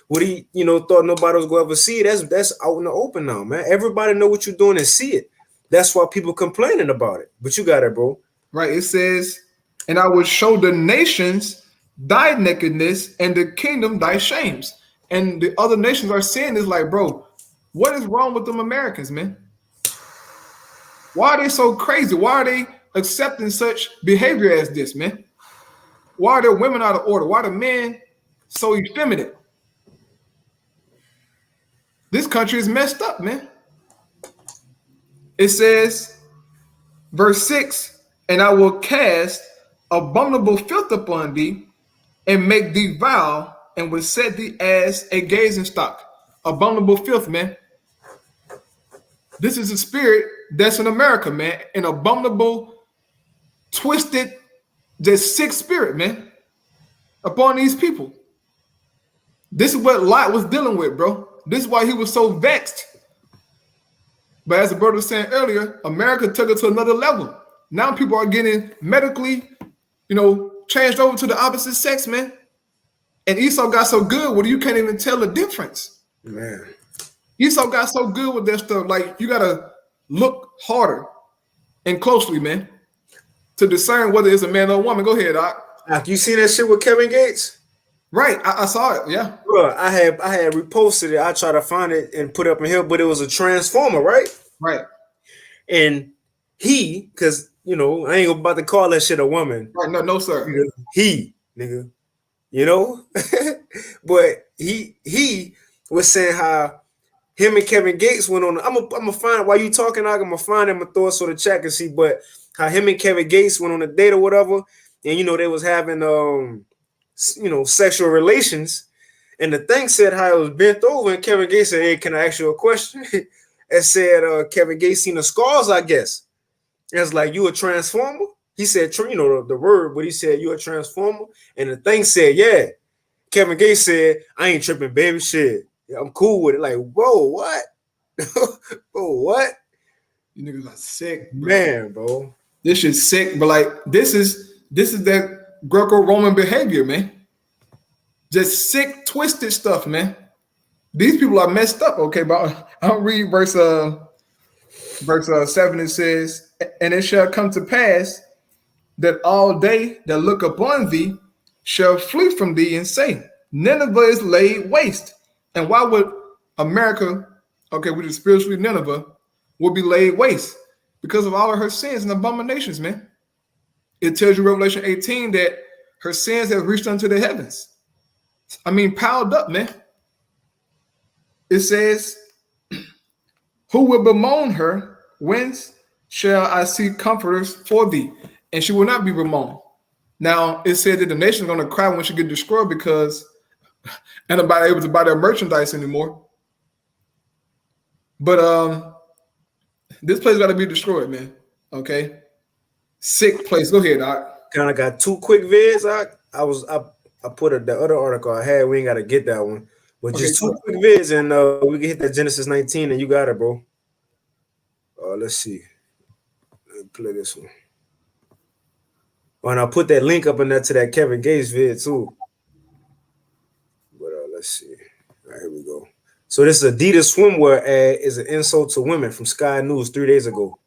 what he thought nobody was going to ever see it. That's out in the open now, man. Everybody know what you're doing and see it. That's why people complaining about it. But you got it, bro. Right. It says, and I will show the nations thy nakedness and the kingdom thy shames. And the other nations are saying this like, bro, what is wrong with them Americans, man? Why are they so crazy? Why are they accepting such behavior as this, man? Why are the women out of order? Why are the men so effeminate? This country is messed up, man. It says, verse 6, and I will cast abominable filth upon thee and make thee vile and will set thee as a gazing stock. Abominable filth, man. This is a spirit that's in America, man. An abominable, twisted, just sick spirit, man, upon these people. This is what Lot was dealing with, bro. This is why he was so vexed. But as the brother was saying earlier, America took it to another level. Now people are getting medically, changed over to the opposite sex, man. And Esau got so good with it, you can't even tell the difference. Man. Esau got so good with that stuff. Like, you got to look harder and closely, man, to discern whether it's a man or a woman. Go ahead, Doc. Doc, you seen that shit with Kevin Gates? Right, I saw it. Yeah, bro. I had reposted it. I tried to find it and put it up in here, but it was a transformer, right? Right. And he, because I ain't about to call that shit a woman. Right. No, sir. He, nigga, but he was saying how him and Kevin Gates went on. I'm gonna find while you talking. I'm gonna find him and throw it so the chat can see. But how him and Kevin Gates went on a date or whatever, and they was having sexual relations, and the thing said how it was bent over, and Kevin Gates said, "Hey, can I ask you a question?" It said Kevin Gates seen the scars, I guess. And it's like, you a transformer? He said, the word, but he said, you a transformer? And the thing said, yeah. Kevin Gates said, I ain't tripping, baby, shit. Yeah, I'm cool with it. Like, whoa, what? Whoa, what? You niggas are sick, bro. Man, bro. This shit's sick, but like, this is that Greco-Roman behavior, man. Just sick, twisted stuff, man. These people are messed up, okay? But I'll read verse 7. It says, and it shall come to pass that all they that look upon thee shall flee from thee and say, Nineveh is laid waste. And why would America, which is spiritually Nineveh, will be laid waste? Because of all of her sins and abominations, man. It tells you, Revelation 18, that her sins have reached unto the heavens. I mean, piled up, man. It says, who will bemoan her? Whence shall I see comforters for thee? And she will not be bemoaned. Now, it said that the nation is going to cry when she gets destroyed because ain't nobody able to buy their merchandise anymore. But this place got to be destroyed, man. Okay? Sick place. Go ahead, Doc. Kind of got 2 quick vids, Doc. I put the other article I had. We ain't got to get that one. But just 2 quick vids, and we can hit that Genesis 19, and you got it, bro. Let's see. Let me play this one. And I'll put that link up in there to that Kevin Gates vid, too. But let's see. All right, here we go. So this Adidas swimwear ad is an insult to women from Sky News 3 days ago.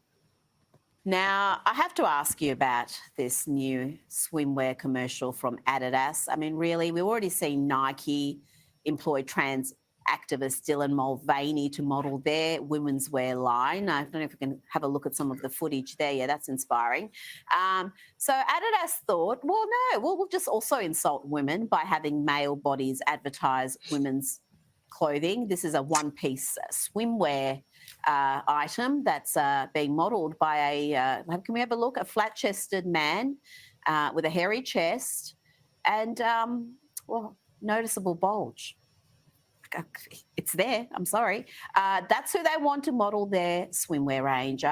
Now, I have to ask you about this new swimwear commercial from Adidas. I mean, really, we've already seen Nike employ trans activist Dylan Mulvaney to model their women's wear line. I don't know if we can have a look at some of the footage there. Yeah, that's inspiring. So Adidas thought, well, no, we'll just also insult women by having male bodies advertise women's clothing. This is a one-piece swimwear item that's being modelled by can we have a look? A flat-chested man with a hairy chest and, noticeable bulge. It's there. I'm sorry. That's who they want to model their swimwear range.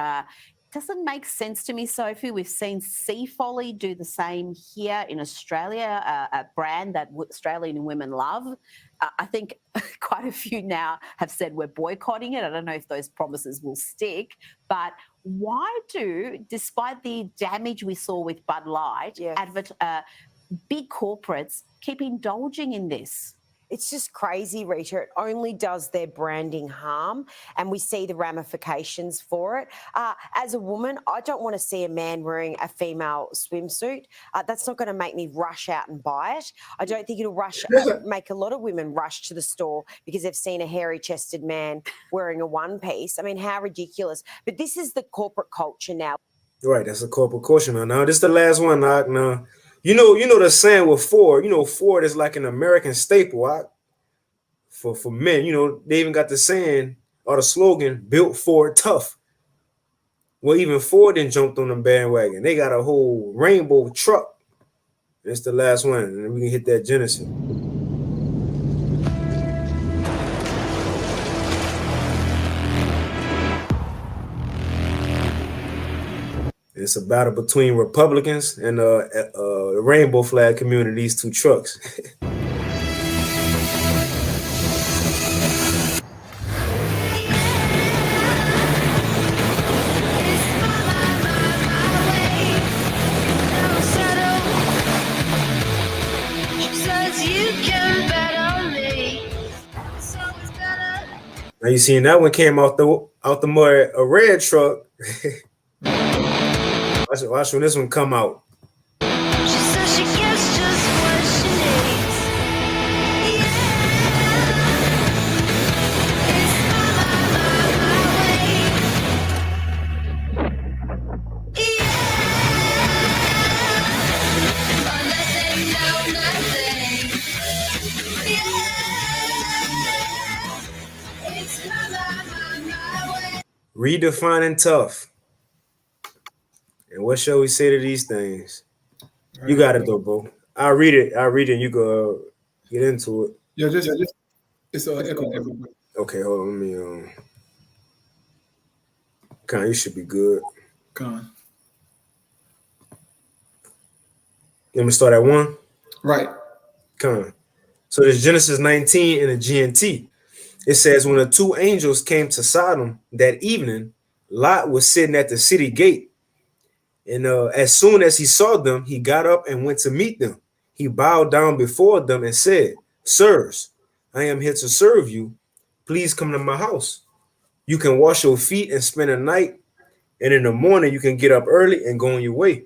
Doesn't make sense to me, Sophie. We've seen Sea Folly do the same here in Australia, a brand that Australian women love. I think quite a few now have said we're boycotting it. I don't know if those promises will stick, but why despite the damage we saw with Bud Light, big corporates keep indulging in this? It's just crazy, Rita. It only does their branding harm, and we see the ramifications for it. As a woman, I don't want to see a man wearing a female swimsuit. That's not going to make me rush out and buy it. I don't think it'll make a lot of women rush to the store because they've seen a hairy-chested man wearing a one-piece. I mean, how ridiculous. But this is the corporate culture now. Right, that's a corporate culture now. This is the last one, Doc. Now, you know the saying with Ford. Ford is like an American staple, for men. They even got the saying or the slogan, "Built Ford Tough." Well, even Ford didn't jump on the bandwagon. They got a whole rainbow truck. It's the last one, and then we can hit that Genesis. It's a battle between Republicans and the rainbow flag community, these 2 trucks. Now you seen that one came out the mud, a red truck. Watch when this one come out. She says she gets just what she needs. Redefining tough. And what shall we say to these things? You got it though, bro. I'll read it, and you go get into it. Yeah, just it's echo. Okay, hold on. Let me you should be good. Con. Let me start at 1. Right. So there's Genesis 19 in the GNT. It says, when the 2 angels came to Sodom that evening, Lot was sitting at the city gate. And as soon as he saw them, he got up and went to meet them. He bowed down before them and said, Sirs, I am here to serve you. Please come to my house. You can wash your feet and spend a night. And in the morning, you can get up early and go on your way.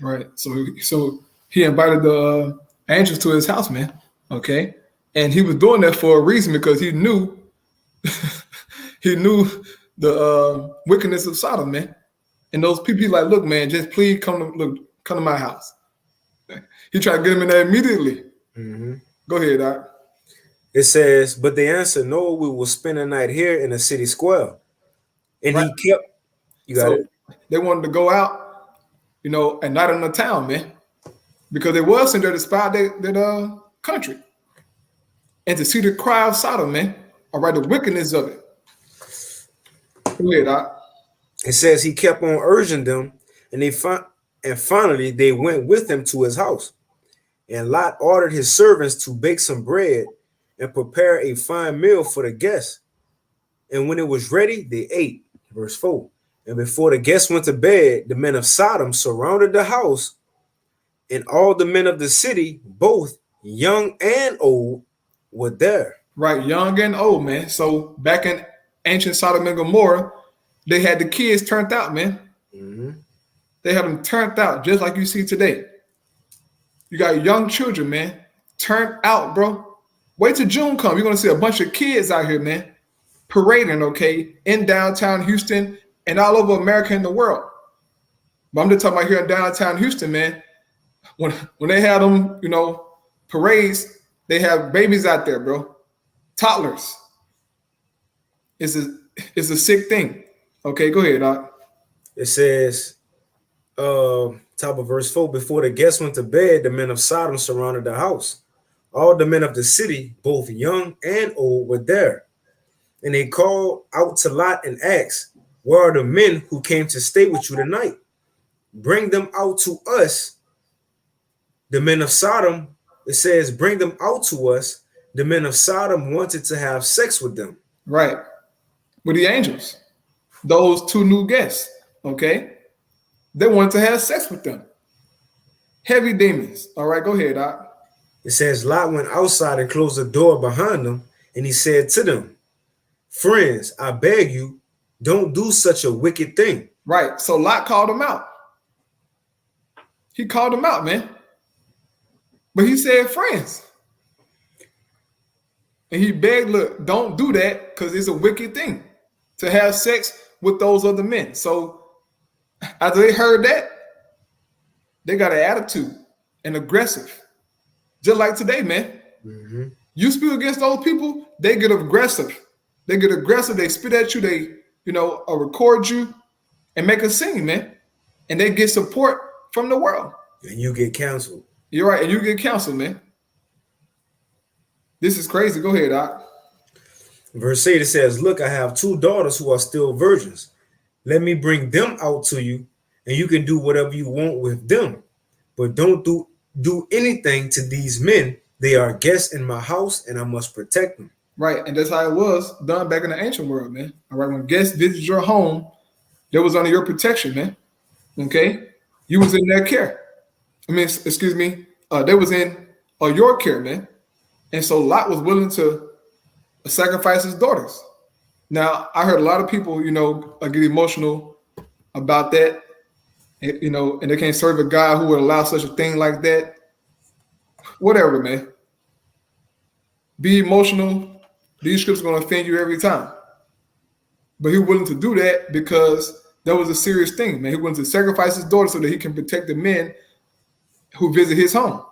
Right. So he invited the angels to his house, man. Okay. And he was doing that for a reason, because he knew the wickedness of Sodom, man. And those people, he's like, look, man, just please come to my house. He tried to get him in there immediately. Mm-hmm. Go ahead, Doc. It says, but they answered, no, we will spend a night here in the city square. And right. He kept, you got it. They wanted to go out, and not in the town, man, because they was in there to spy their country and to see the cry of Sodom, man. All right, the wickedness of it. Go ahead, Doc. It says he kept on urging them, and finally they went with him to his house. And Lot ordered his servants to bake some bread and prepare a fine meal for the guests. And when it was ready, they ate. Verse 4. And before the guests went to bed, the men of Sodom surrounded the house, and all the men of the city, both young and old, were there. Right, young and old, man. So back in ancient Sodom and Gomorrah, they had the kids turned out, man. Mm-hmm. They had them turned out just like you see today. You got young children, man, turned out, bro. Wait till June come. You're going to see a bunch of kids out here, man, parading, okay, in downtown Houston and all over America and the world. But I'm just talking about here in downtown Houston, man. When they have them, parades, they have babies out there, bro. Toddlers. It's a sick thing. Okay, go ahead, Doc. It says, top of verse 4, before the guests went to bed, the men of Sodom surrounded the house. All the men of the city, both young and old, were there. And they called out to Lot and asked, where are the men who came to stay with you tonight? Bring them out to us. The men of Sodom, it says, bring them out to us. The men of Sodom wanted to have sex with them. Right. With the angels. Those 2 new guests, okay? They wanted to have sex with them. Heavy demons. All right, go ahead, Doc. It says Lot went outside and closed the door behind them, and he said to them, friends, I beg you, don't do such a wicked thing. Right. So Lot called them out. He called them out, man. But he said, friends. And he begged, look, don't do that, because it's a wicked thing to have sex with those other men. So after they heard that, they got an attitude and aggressive. Just like today, man. Mm-hmm. You speak against those people, they get aggressive. They spit at you, they, record you and make a scene, man. And they get support from the world. And you get canceled. You're right, and you get canceled, man. This is crazy. Go ahead, Doc. Verse 8, it says, look, I have 2 daughters who are still virgins. Let me bring them out to you, and you can do whatever you want with them. But don't do anything to these men. They are guests in my house, and I must protect them. Right, and that's how it was done back in the ancient world, man. All right, when guests visited your home, they was under your protection, man. Okay? You was in their care. They was in your care, man. And so Lot was willing to sacrifice his daughters. Now, I heard a lot of people, get emotional about that, and they can't serve a God who would allow such a thing like that. Whatever, man. Be emotional. These scripts are going to offend you every time. But he was willing to do that because that was a serious thing, man. He wanted to sacrifice his daughter so that he can protect the men who visit his home.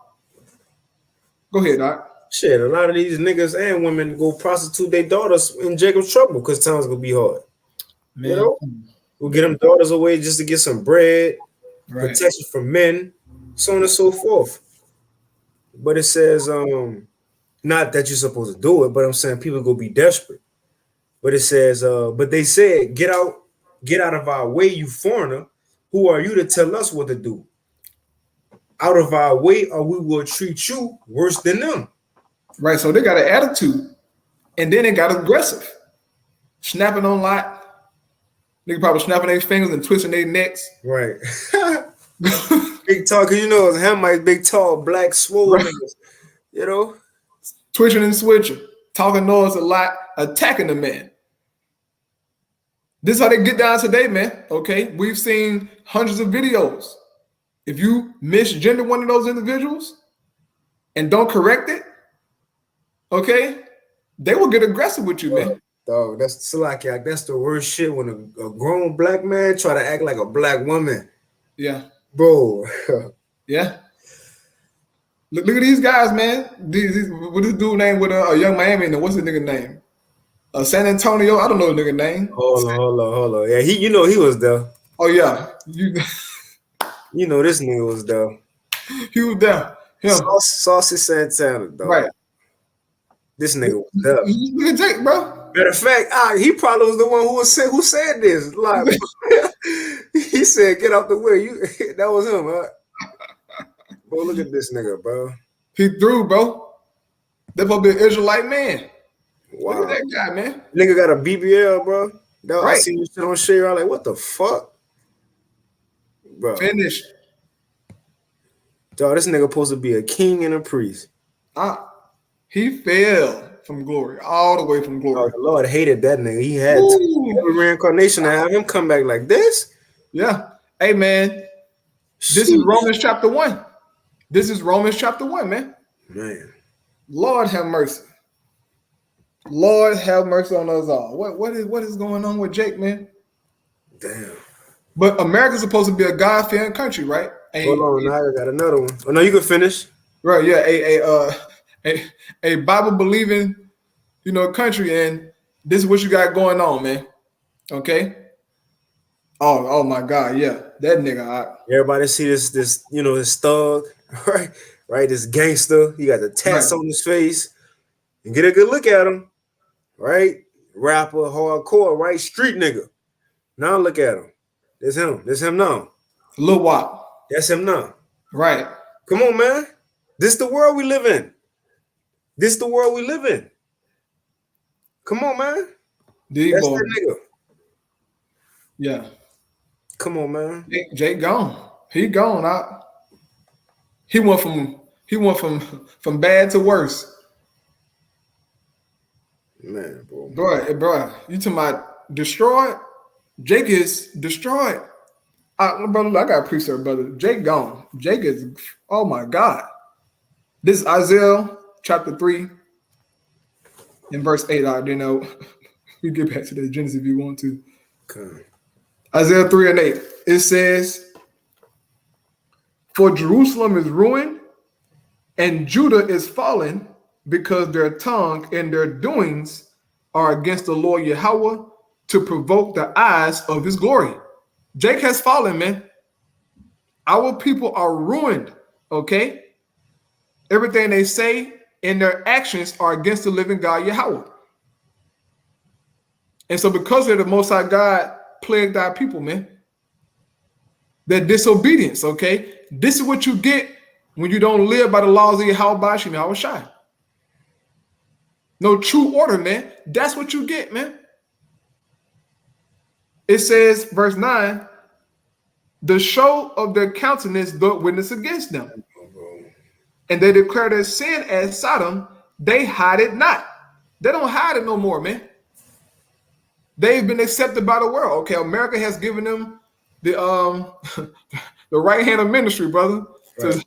Go ahead, Doc. Shit, a lot of these niggas and women go prostitute their daughters in Jacob's trouble because times gonna be hard. Man. You know? We'll get them daughters away just to get some bread, Right. protection from men, so on and so forth. But it says, not that you're supposed to do it, but I'm saying people go be desperate. But it says, but they said, get out of our way, you foreigner. Who are you to tell us what to do? Out of our way, or we will treat you worse than them. Right. So they got an attitude, and then they got aggressive, snapping on lot. Nigga probably snapping their fingers and twisting their necks. Right. Big tall, because it's Hamites, big tall, black, swole Right. niggas. Twitching and switching, talking noise a lot, attacking the man. This is how they get down today, man. Okay. We've seen hundreds of videos. If you misgender one of those individuals and don't correct it, okay, they will get aggressive with you, man. Dog, that's Salakiak. That's the worst shit when a grown black man try to act like a black woman. Yeah. Bro. Yeah. Look at these guys, man. What this dude name with a Young Miami and what's the nigga name? San Antonio. I don't know the nigga name. Hold on. Yeah, he was there. Oh yeah. This nigga was there. He was there. Him. Saucy Santana, dog. Right. This nigga was there. Look at Jake, bro. Matter of fact, he probably was the one who said this. Like, he said, "Get out the way." That was him, huh? Bro, look at this nigga, bro. He threw, bro. That supposed to be an Israelite man. Wow. Look at that guy, man. Nigga got a BBL, bro. That, Right. I seen this shit on Share. I'm like, what the fuck? Bro. Finished. Dog, this nigga supposed to be a king and a priest. He fell from glory, all the way from glory. The Lord hated that nigga. He had every reincarnation to have him come back like this. Yeah. Hey, man. This is Romans chapter 1. This is Romans chapter 1, man. Man. Lord have mercy. Lord have mercy on us all. What is going on with Jake, man? Damn. But America's supposed to be a God-fearing country, right? Hold on, now I got another one. Oh no, you can finish. Right, yeah. A Bible-believing, country, and this is what you got going on, man. Okay. Oh my God, yeah, that nigga. Everybody see this thug, right? This gangster. He got the tats on his face, and get a good look at him, right? Rapper, hardcore, right? Street nigga. Now look at him. There's him. There's him now. Lil Wop. That's him now. Right. Come on, man. This the world we live in. Come on, man. That's that nigga. Yeah. Come on, man. Jake gone. He gone. He went from bad to worse. Man, bro. Bro, you talking about destroyed? Jake is destroyed. Brother, I got a preset, brother. Jake gone. Jake is, oh my God. This is Isaiah chapter 3 and verse 8. I didn't know. We get back to the Genesis if you want to. Okay. Isaiah 3 and 8. It says, for Jerusalem is ruined and Judah is fallen because their tongue and their doings are against the Lord Yahweh to provoke the eyes of his glory. Jake has fallen, man. Our people are ruined, okay? Everything they say and their actions are against the living God Yahweh. And so because of the Most High God plagued our people, man, their disobedience, okay? This is what you get when you don't live by the laws of Yahweh Bashim, Yahweh Shai. No true order, man. That's what you get, man. It says, verse 9, the show of their countenance doth witness against them. And they declare their sin as Sodom, they hide it not. They don't hide it no more, man. they've been accepted by the world. Okay, America has given them the the right hand of ministry, brother, Right.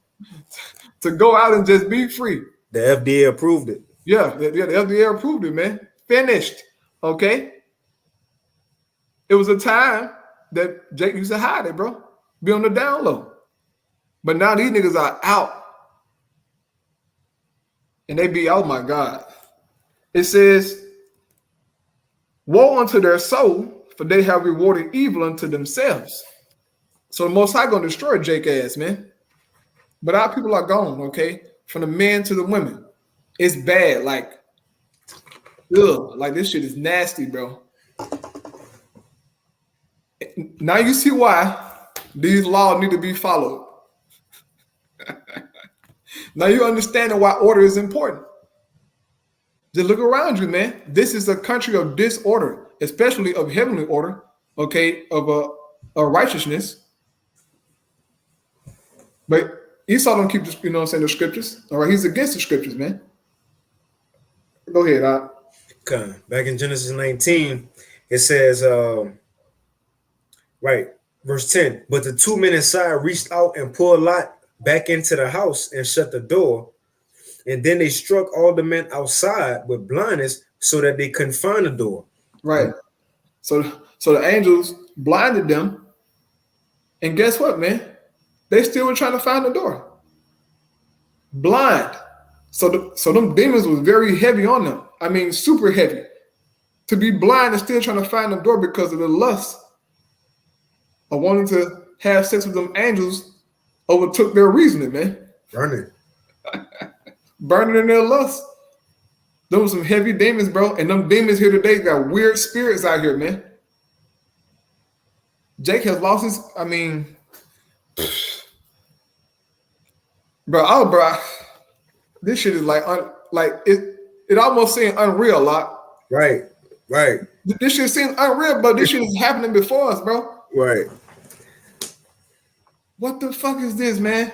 to go out and just be free. The FDA approved it. Yeah, the FDA approved it, man. Finished. Okay. It was a time that Jake used to hide it, bro. Be on the down low. But now these niggas are out. And they be, oh my God. It says, woe unto their soul, for they have rewarded evil unto themselves. So the Most High gonna destroy Jake ass, man. But our people are gone, okay? From the men to the women. It's bad, like, ugh, like this shit is nasty, bro. Now you see why these laws need to be followed. Now you understand why order is important. Just look around you, man. This is a country of disorder, especially of heavenly order, okay, of a righteousness. But Esau don't keep, you know what I'm saying, the scriptures. All right, he's against the scriptures, man. Go ahead, Okay. Back in Genesis 19, it says, right, verse 10, but the two men inside reached out and pulled Lot back into the house and shut the door. And then they struck all the men outside with blindness so that they couldn't find the door. Right. So the angels blinded them. And guess what, man? They still were trying to find the door. Blind. So them demons was very heavy on them. I mean, super heavy. To be blind and still trying to find the door because of the lust of wanting to have sex with them angels overtook their reasoning, man. Burning in their lust. Those were some heavy demons, bro. And them demons here today got weird spirits out here, man. Jake has lost his, I mean, bro, this shit is like it almost seems unreal a lot. Right. This shit seems unreal, but this shit is happening before us, bro. Right. What the fuck is this, man?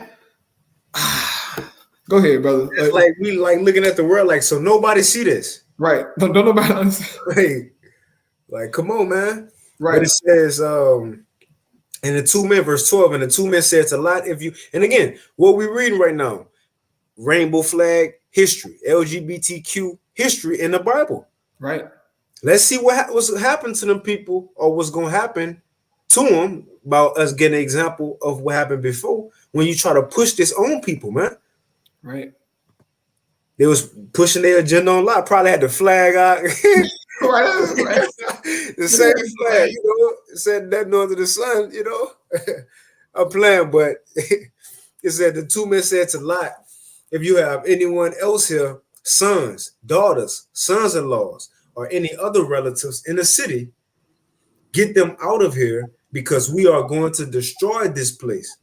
Go ahead, brother. It's like we like looking at the world like, so nobody see this. Right. Don't nobody understand. Like, come on, man. Right. But it says, and the two men, verse 12, and the two men said to Lot, if you, and again, what we're reading right now, rainbow flag history, LGBTQ history in the Bible. Right. Let's see what's happened to them people or what's going to happen to them about us getting an example of what happened before when you try to push this on people, man. Right. They was pushing their agenda on Lot, probably had the flag out. Right. The same flag, you know, said that north of the sun, you know. I'm playing, but it said the two men said to Lot, if you have anyone else here, sons, daughters, sons-in-laws, or any other relatives in the city, get them out of here because we are going to destroy this place.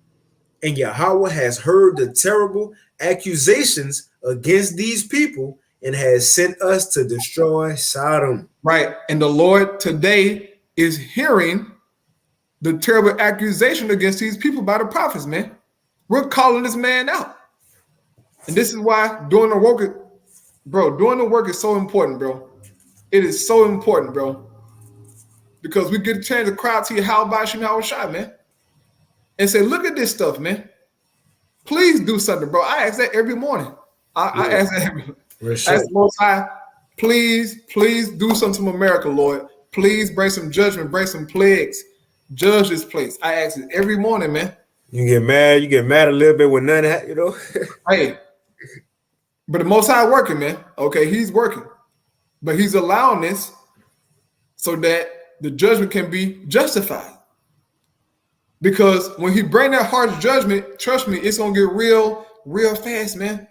And Yahweh has heard the terrible accusations against these people and has sent us to destroy Sodom. Right. And the Lord today is hearing the terrible accusation against these people by the prophets, man. We're calling this man out. And this is why doing the work is so important, bro. It is so important, bro. Because we get a chance to cry out to you, how about you, how shot, man? And say, look at this stuff, man. Please do something, bro. I ask that every morning. I ask that every morning. Ask the Most High, please do something to America, Lord. Please bring some judgment, bring some plagues. Judge this place. I ask it every morning, man. You get mad a little bit when none of that, you know. Hey, but the Most High working, man. Okay, he's working. But he's allowing this so that the judgment can be justified. Because when he bring that harsh judgment, trust me, it's gonna get real fast, man.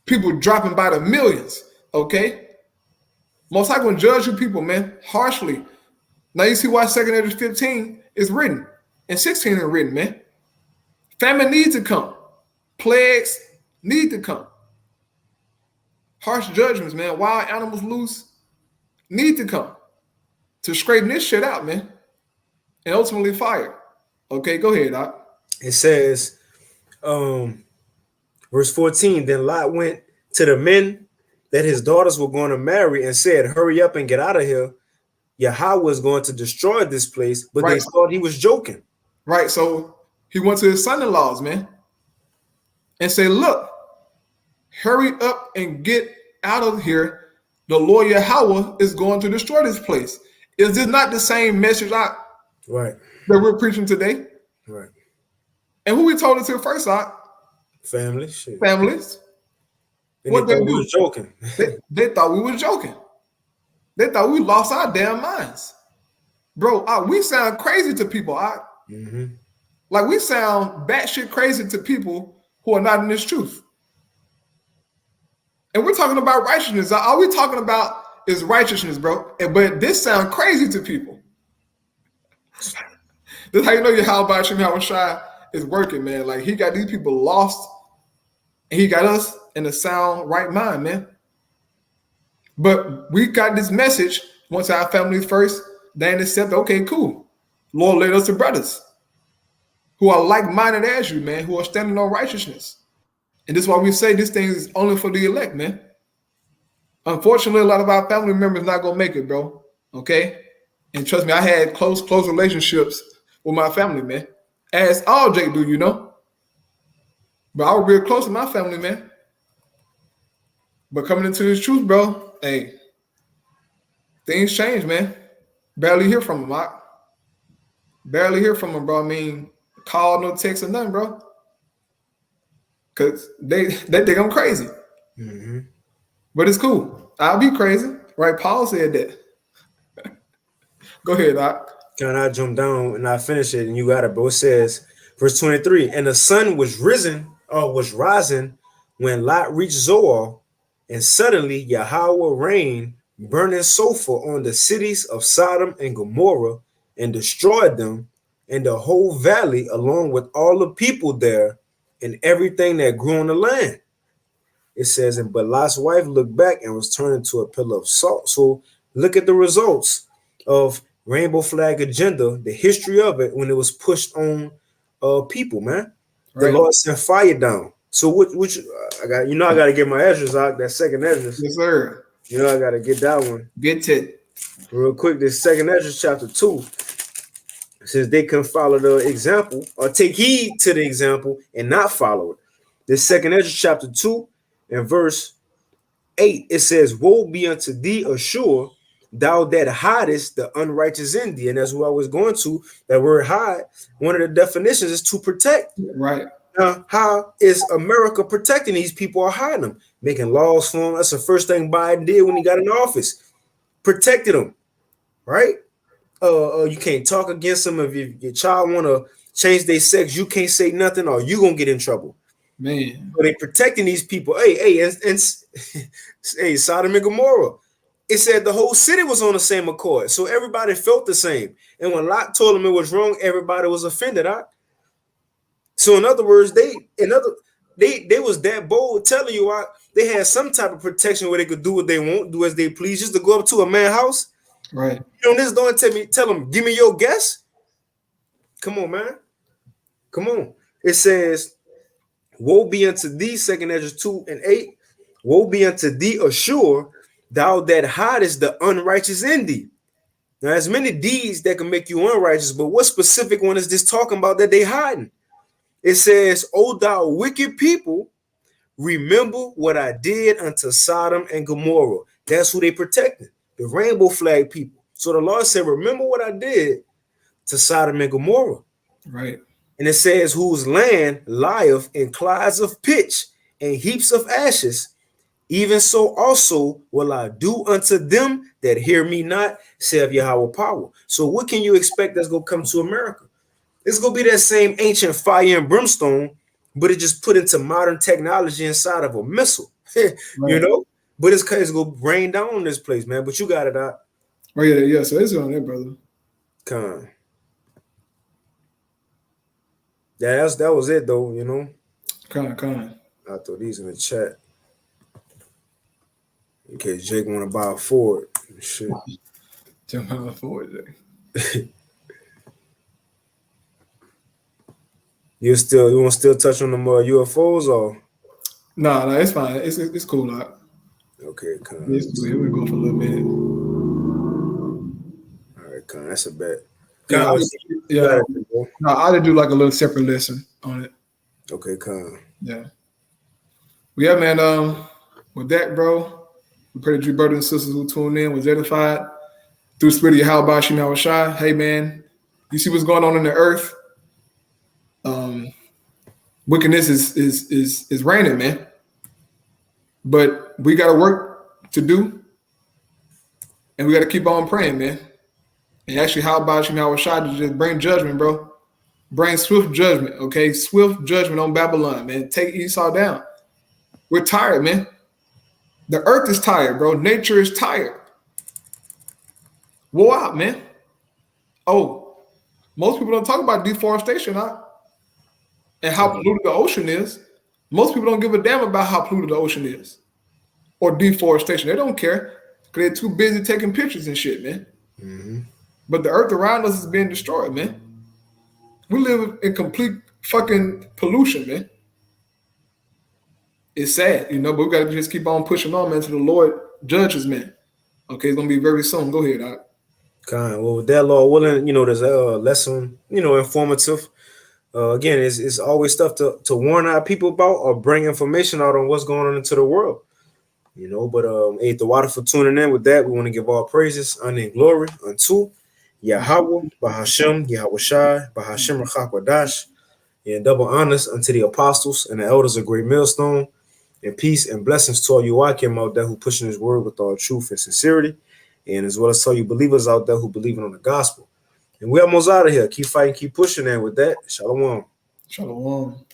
People dropping by the millions, okay? Most High gonna judge you people, man, harshly. Now you see why 2 Ezra 15 is written and 16 is written, man. Famine needs to come. Plagues need to come. Harsh judgments, man. Wild animals loose need to come to straighten this shit out, man. And ultimately fire. Okay, go ahead, Doc. It says, verse 14, then Lot went to the men that his daughters were going to marry and said, hurry up and get out of here Yahweh is going to destroy this place, but they Right. thought he was joking. Right. So he went to his son-in-laws, man, and said, look, hurry up and get out of here. The Lord Yahweh is going to destroy this place. Is this not the same message that Right. we're preaching today? Right. And who we told it to first, Family. Shit. families. And What they they thought we do? was joking. They thought we was joking. They thought we lost our damn minds. Bro, we sound crazy to people. Mm-hmm. Like we sound batshit crazy to people who are not in this truth. And we're talking about righteousness. All we talking about is righteousness, bro. But this sounds crazy to people. This is how you know how about you, how Shai is working, man. Like he got these people lost, and he got us in a sound right mind, man. But we got this message once our families first, then accept, okay, cool. Lord led us to brothers who are like-minded as you, man, who are standing on righteousness. And this is why we say this thing is only for the elect, man. Unfortunately, a lot of our family members not gonna make it, bro. Okay? And trust me, I had close relationships with my family, man. As all Jake do, you know. But I was real close to my family, man. But coming into this truth, bro, hey, things change, man. Barely hear from them, barely hear from them, bro. I mean, call, no text, or nothing, bro. Cause they think I'm crazy. Mm-hmm. But it's cool. I'll be crazy, right? Paul said that. Go ahead, Doc. Can I jump down and I finish it and you got it, bro? It says, verse 23, and the sun was rising when Lot reached Zoar, and suddenly Yahweh rained burning sulfur on the cities of Sodom and Gomorrah and destroyed them and the whole valley along with all the people there and everything that grew on the land. It says, and but Lot's wife looked back and was turned into a pillar of salt. So look at the results of rainbow flag agenda, the history of it when it was pushed on people, man. Right. The Lord sent fire down. So which I got to get my Ezra's out, that second Ezra's. Yes, sir. You know I got to get that one. Get it. Real quick, this second Ezra's chapter 2 says they can follow the example or take heed to the example and not follow it. This second Ezra chapter 2 and verse 8, it says, woe be unto thee, Ashur, thou that hidest the unrighteous in thee. And that's what I was going to. That word hide, one of the definitions is to protect. Right. Now, how is America protecting these people or hiding them? Making laws for them. That's the first thing Biden did when he got in office. Protected them, right? You can't talk against them. If your child want to change their sex, you can't say nothing or you going to get in trouble. Man. So they protecting these people. And hey, Sodom and Gomorrah. It said the whole city was on the same accord. So everybody felt the same. And when Lot told them it was wrong, everybody was offended. So in other words, they was that bold telling you they had some type of protection where they could do what they want, do as they please, just to go up to a man's house. Right. You know, this don't tell them, give me your guess. Come on, man. Come on. It says, woe be unto thee, 2 Ezra 2 and 8. Woe be unto thee, Ashur, thou that hidest the unrighteous in thee. Now, there's many deeds that can make you unrighteous, but what specific one is this talking about that they hiding? It says, O thou wicked people, remember what I did unto Sodom and Gomorrah. That's who they protected, the rainbow flag people. So the Lord said, remember what I did to Sodom and Gomorrah. Right. And it says, whose land lieth in clouds of pitch and heaps of ashes. Even so also will I do unto them that hear me not, saith Yahweh power. So what can you expect that's going to come to America? It's going to be that same ancient fire and brimstone, but it just put into modern technology inside of a missile, Right. You know? But it's going to rain down on this place, man. But you got it out. Oh, yeah. So it's on there, brother. Con. Yeah, that was it, though, you know? Con. I throw these in the chat. In case Jake want to buy a Ford. Shit. Jump out forward, Jake. You want to still touch on them UFOs or? No, it's fine. It's cool, Doc. Okay, come. It's cool. Here we go for a little bit. That's a bet. Yeah, Con, you got it, bro. no, I did do like a little separate lesson on it. Okay, con. Yeah. Well, yeah, man. With that, bro, we pray that you brothers and sisters who tuned in was edified through the spirit of Yahweh Shem Shai. Hey, man, you see what's going on in the earth? Wickedness is reigning, man. But we got a work to do, and we got to keep on praying, man. And actually, how about Shem Shai to just bring judgment, bro? Bring swift judgment, okay? Swift judgment on Babylon, man. Take Esau down. We're tired, man. The earth is tired, bro. Nature is tired. Woe out, man. Oh, most people don't talk about deforestation, huh? And how polluted the ocean is. Most people don't give a damn about how polluted the ocean is or deforestation. They don't care because they're too busy taking pictures and shit, man. Mm-hmm. But the earth around us is being destroyed, man. We live in complete fucking pollution, man. It's sad, you know, but we got to just keep on pushing on, man, to the Lord judges, man. Okay, it's going to be very soon. Go ahead, Doc. Con. Well, with that, Lord willing, there's a lesson, informative. Again, it's always stuff to warn our people about or bring information out on what's going on into the world. But hey, the water for tuning in. With that, we want to give all praises, honor, and glory unto Yahweh, Bahashem, Yahweh Shai, Bahashem Rachakwadash, and double honors unto the apostles and the elders of Great Millstone, and peace and blessings to all you Wakim out there who pushing his word with all truth and sincerity, and as well as to all you believers out there who believe on the gospel. And we're almost out of here. Keep fighting, keep pushing, and with that, shalom. Shalom.